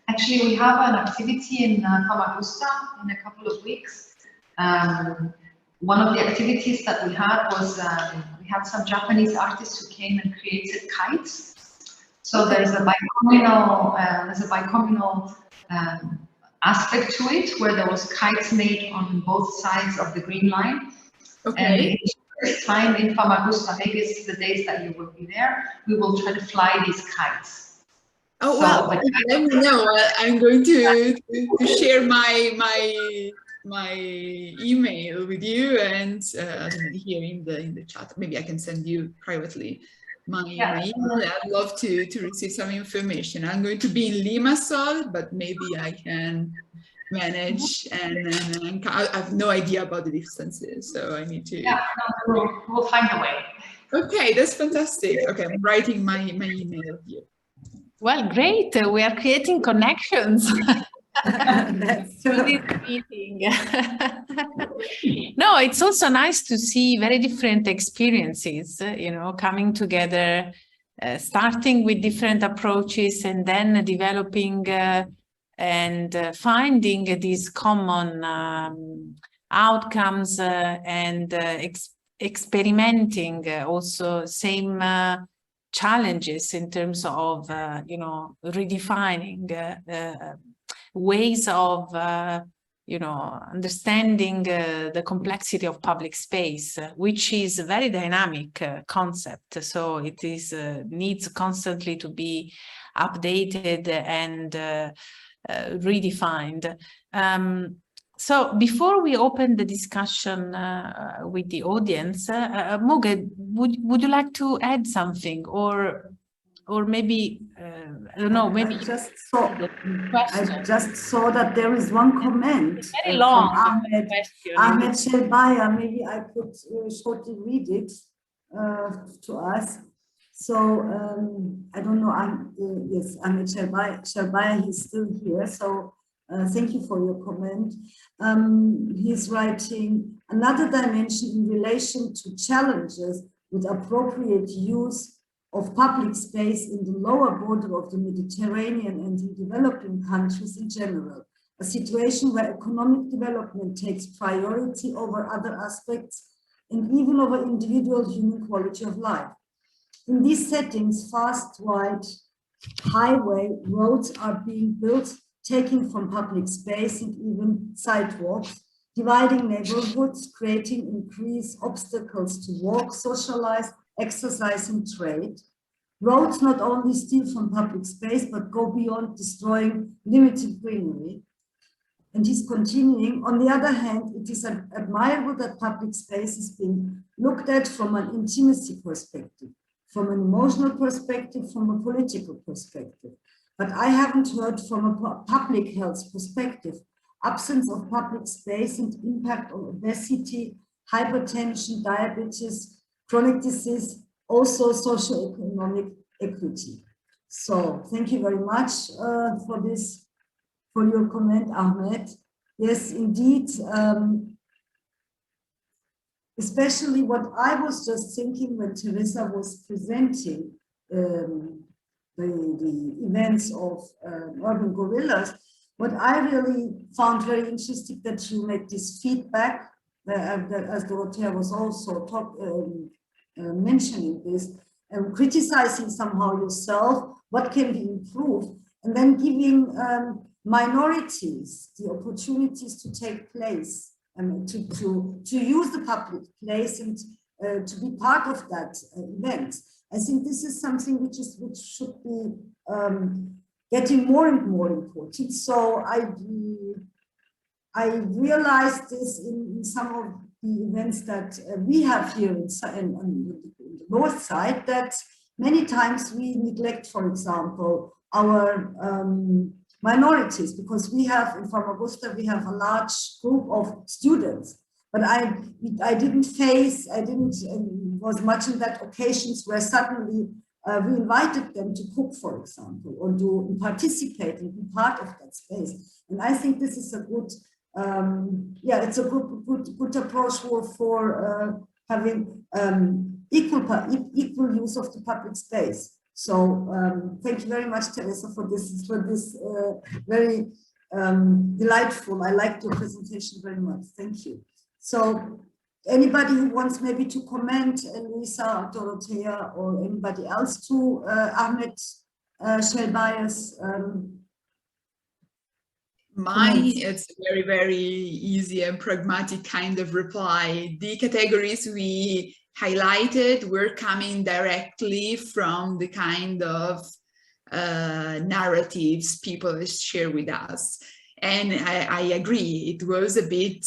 Actually, we have an activity in Famagusta in a couple of weeks. One of the activities that we had was we had some Japanese artists who came and created kites. So there's a bicomunal aspect to it, where there was kites made on both sides of the Green Line.
Okay.
And this time in Famagusta, maybe it's the days that you will be there, we will try to fly these kites.
Oh,
So,
well, let me know. I'm going to share my email with you, and here in the chat. Maybe I can send you privately my email. I'd love to receive some information. I'm going to be in Limassol, but maybe I can manage, and I have no idea about the distances, so I need to.
Yeah, no, we'll find a way. Okay,
that's fantastic. Okay, I'm writing my email here.
Well, great. We are creating connections.
That's
Through this meeting. No, it's also nice to see very different experiences, you know, coming together, starting with different approaches and then developing and finding these common outcomes and experimenting also same challenges in terms of, you know, redefining ways of, you know, understanding the complexity of public space, which is a very dynamic concept. So it is needs constantly to be updated and redefined. So before we open the discussion with the audience, Moge, would you like to add something, or maybe I don't know, maybe
I just saw that there is one comment
very long
from
question.
Ahmed Shelbaya. Maybe I could shortly read it to us. So I don't know. Yes, Ahmed Shelbaya, he's still here. So thank you for your comment. He's writing another dimension in relation to challenges with appropriate use of public space in the lower border of the Mediterranean and in developing countries in general, a situation where economic development takes priority over other aspects and even over individual human quality of life. In these settings, fast, wide highway roads are being built, taking from public space and even sidewalks, dividing neighborhoods, creating increased obstacles to walk, socialize, exercise and trade. Roads not only steal from public space, but go beyond destroying limited greenery. And he's continuing, on the other hand, it is admirable that public space is being looked at from an intimacy perspective, from an emotional perspective, from a political perspective. But I haven't heard from a public health perspective, absence of public space and impact on obesity, hypertension, diabetes, chronic disease, also socioeconomic equity. So thank you very much for your comment, Ahmed. Yes, indeed. Especially what I was just thinking when Teresa was presenting the events of urban gorillas, what I really found very interesting that you make this feedback, as Dorothea was also mentioning this, criticizing somehow yourself, what can be improved, and then giving minorities the opportunities to take place and to use the public place and to be part of that event. I think this is something which should be getting more and more important. So I realized this in some of the events that we have here on the north side, that many times we neglect, for example, our minorities, because we have in Famagusta, we have a large group of students, but I was much in that occasions where suddenly we invited them to cook, for example, or to participate and be part of that space. And I think this is a good, it's a good approach for having equal use of the public space. So thank you very much, Teresa, for this very delightful. I liked your presentation very much. Thank you. So anybody who wants maybe to comment, Luisa, Dorothea, or anybody else to Ahmed Shelbay's
it's a very, very easy and pragmatic kind of reply. The categories we highlighted were coming directly from the kind of narratives people share with us. And I agree, it was a bit,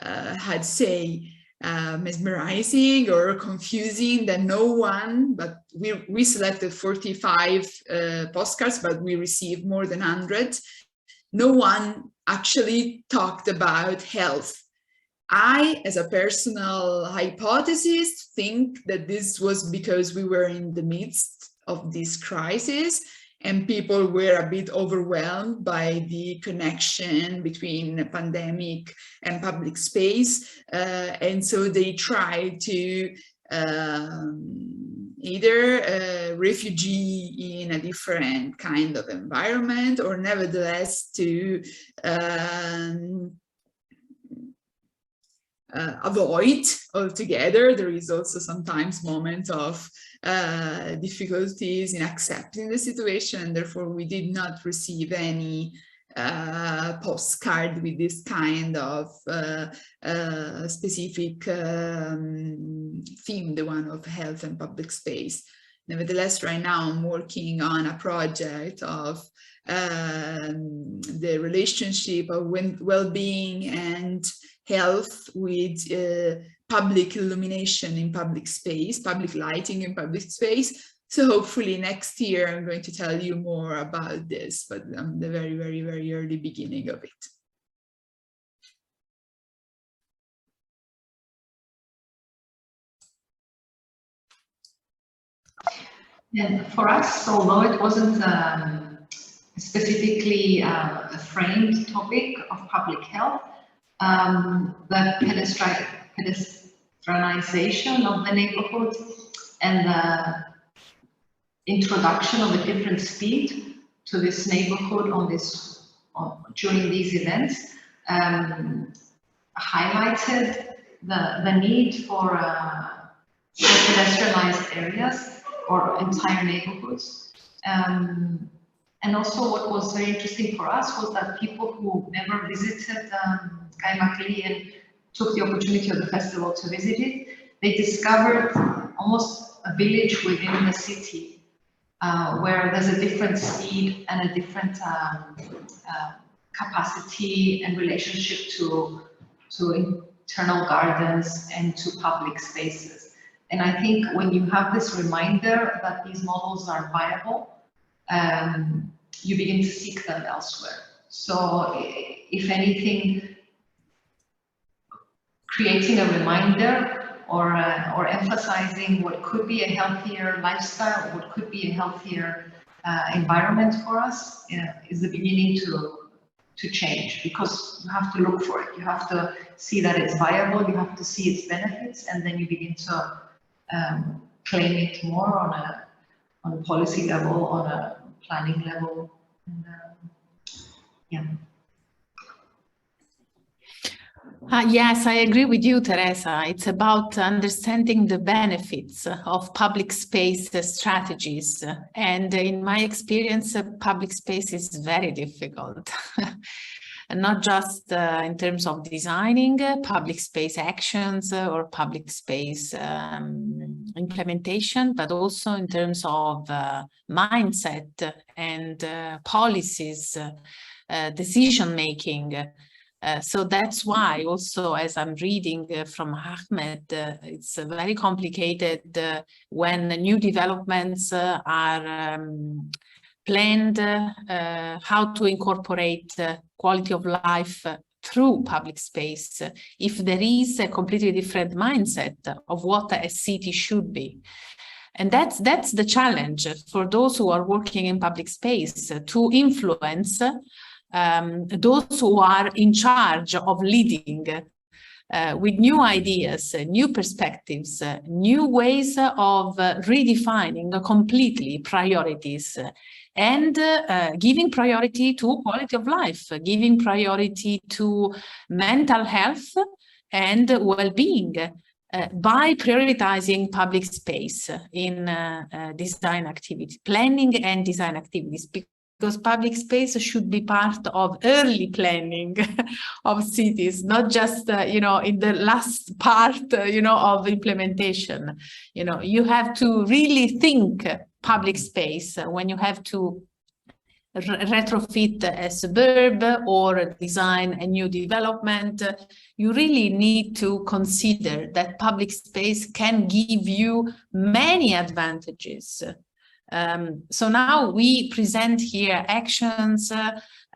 I'd say, mesmerizing or confusing that no one, but we selected 45 postcards, but we received more than 100. No one actually talked about health. I, as a personal hypothesis, think that this was because we were in the midst of this crisis and people were a bit overwhelmed by the connection between a pandemic and public space. And so they tried to either refugee in a different kind of environment, or nevertheless to avoid altogether. There is also sometimes moments of difficulties in accepting the situation, and therefore we did not receive any postcard with this kind of specific theme, the one of health and public space. Nevertheless, right now I'm working on a project of the relationship of well-being and health with public illumination in public space, public lighting in public space. So hopefully next year I'm going to tell you more about this, but I'm the very, very, very early beginning of it.
And for us, although it wasn't specifically a framed topic of public health, the pedestrianization of the neighborhood and the introduction of a different speed to this neighborhood during these events highlighted the need for pedestrianized areas or entire neighborhoods. And also what was very interesting for us was that people who never visited Kaymakli and took the opportunity of the festival to visit it, they discovered almost a village within the city where there's a different speed and a different capacity and relationship to internal gardens and to public spaces. And I think when you have this reminder that these models are viable, you begin to seek them elsewhere. So if anything, creating a reminder or emphasizing what could be a healthier lifestyle, what could be a healthier environment for us is the beginning to change, because you have to look for it. You have to see that it's viable, you have to see its benefits, and then you begin to claim it more on a policy level, on a planning level. And, yeah.
Yes, I agree with you, Teresa. It's about understanding the benefits of public space strategies. And in my experience, public space is very difficult. And not just in terms of designing public space actions or public space implementation, but also in terms of mindset and policies, decision-making. So that's why also, as I'm reading from Ahmed, it's very complicated when new developments are planned, how to incorporate quality of life through public space, if there is a completely different mindset of what a city should be. And that's the challenge for those who are working in public space, to influence those who are in charge of leading with new ideas, new perspectives, new ways of redefining completely priorities, and giving priority to quality of life, giving priority to mental health and well-being by prioritizing public space in design activity, planning and design activities. Because public space should be part of early planning of cities, not just, in the last part, of implementation. You have to really think public space when you have to retrofit a suburb or design a new development. You really need to consider that public space can give you many advantages. So now we present here actions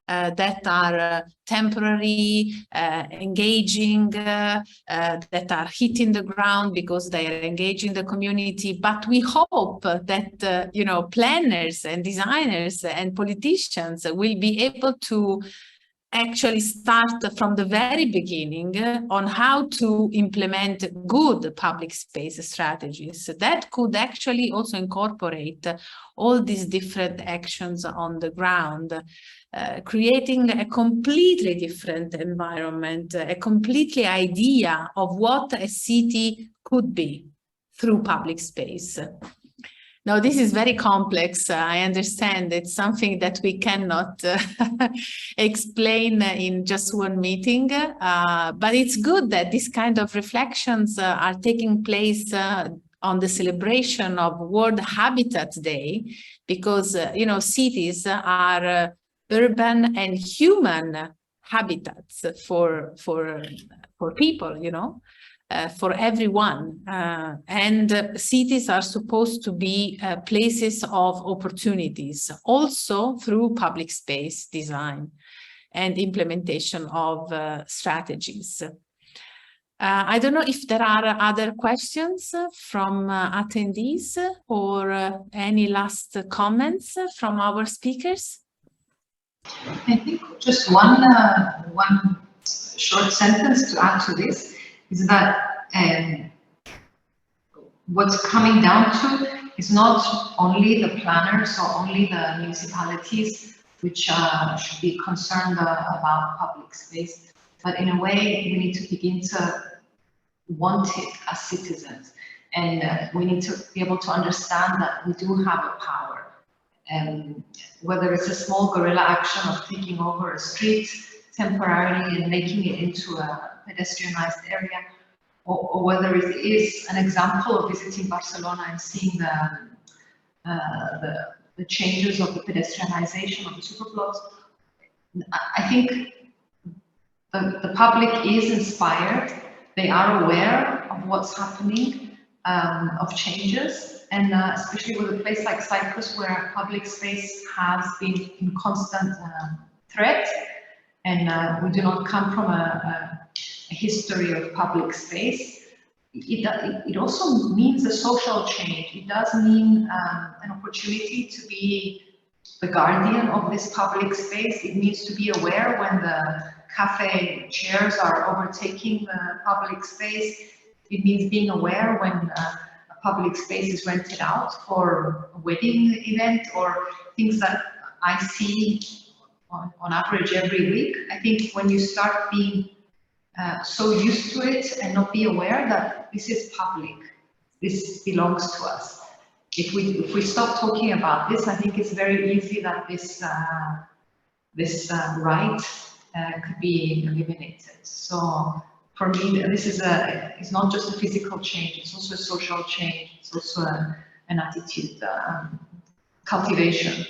that are temporary, engaging, that are hitting the ground because they are engaging the community. But we hope that planners and designers and politicians will be able to actually start from the very beginning on how to implement good public space strategies that could actually also incorporate all these different actions on the ground, creating a completely different environment, a completely idea of what a city could be through public space. Now, this is very complex. I understand it's something that we cannot explain in just one meeting, but it's good that this kind of reflections are taking place on the celebration of World Habitat Day, because, cities are urban and human habitats for people, for everyone. And cities are supposed to be places of opportunities, also through public space design and implementation of strategies. I don't know if there are other questions from attendees or any last comments from our speakers.
I think just one short sentence to add to this is that what's coming down to is not only the planners or only the municipalities which should be concerned about public space, but in a way we need to begin to want it as citizens, and we need to be able to understand that we do have a power. Whether it's a small guerrilla action of taking over a street temporarily and making it into a pedestrianized area, or whether it is an example of visiting Barcelona and seeing the changes of the pedestrianization of the superblocks. I think the public is inspired. They are aware of what's happening, of changes, and especially with a place like Cyprus, where public space has been in constant threat, and we do not come from a history of public space. It also means a social change. It does mean an opportunity to be the guardian of this public space. It means to be aware when the cafe chairs are overtaking the public space. It means being aware when a public space is rented out for a wedding event or things that I see on average every week. I think when you start being so used to it and not be aware that this is public, this belongs to us. If we stop talking about this, I think it's very easy that this right could be eliminated. So for me, this is it's not just a physical change; it's also a social change. It's also an attitude cultivation.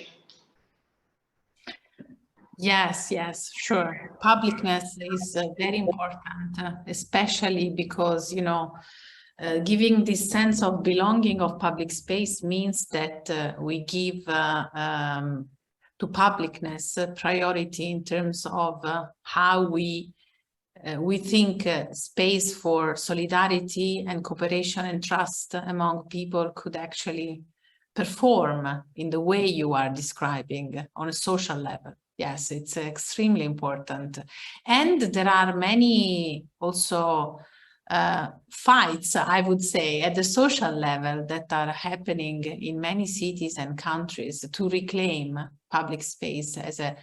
Yes, yes, sure. Publicness is very important, especially because, you know, giving this sense of belonging of public space means that we give to publicness priority in terms of how we think space for solidarity and cooperation and trust among people could actually perform in the way you are describing on a social level. Yes, it's extremely important. And there are many also fights, I would say, at the social level that are happening in many cities and countries to reclaim public space as a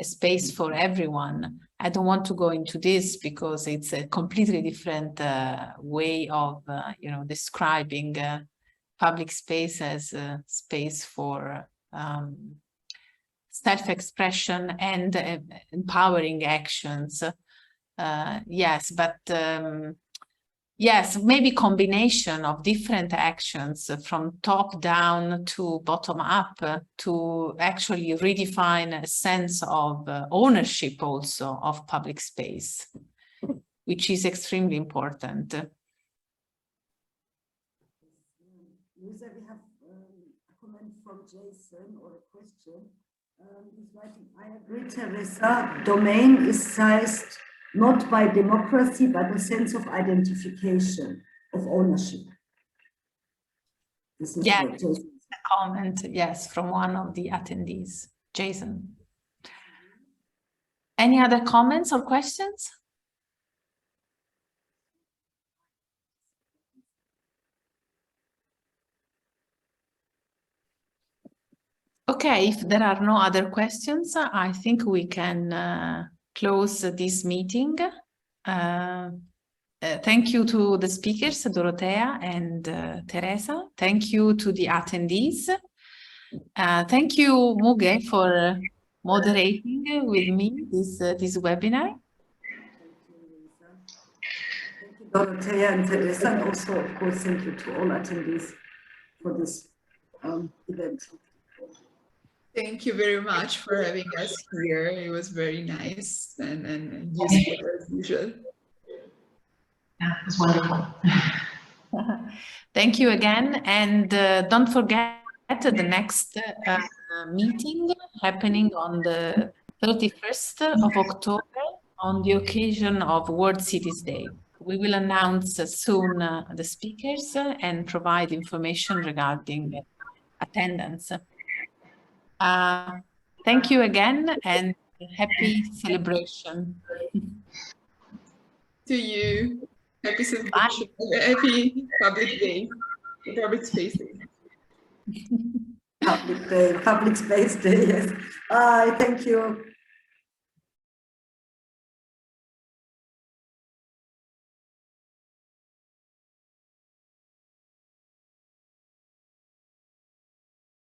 space for everyone. I don't want to go into this because it's a completely different way of, you know, describing public space as a space for self-expression and empowering actions. Yes, but yes, maybe combination of different actions from top down to bottom up to actually redefine a sense of ownership also of public space, which is extremely important.
Luisa, we have a comment from Jason or a question. He's writing, I agree, Teresa, domain is sized not by democracy, but a sense of identification, of ownership. This is
yes,
what Jason
a comment, yes, from one of the attendees, Jason. Any other comments or questions? Okay, if there are no other questions, I think we can close this meeting. Thank you to the speakers, Dorothea and Teresa. Thank you to the attendees. Thank you, Muge, for moderating with me this webinar.
Thank you, Dorothea and Teresa, and also, of course, thank you to all attendees for this event.
Thank you very much for having us here. It was very nice and useful as usual.
Yeah, it was wonderful.
Thank you again. And don't forget the next meeting happening on the 31st of October on the occasion of World Cities Day. We will announce soon the speakers and provide information regarding attendance. Thank you again and happy celebration.
To you. Happy celebration. Happy public day. Public space day.
Public space day, yes. Thank you.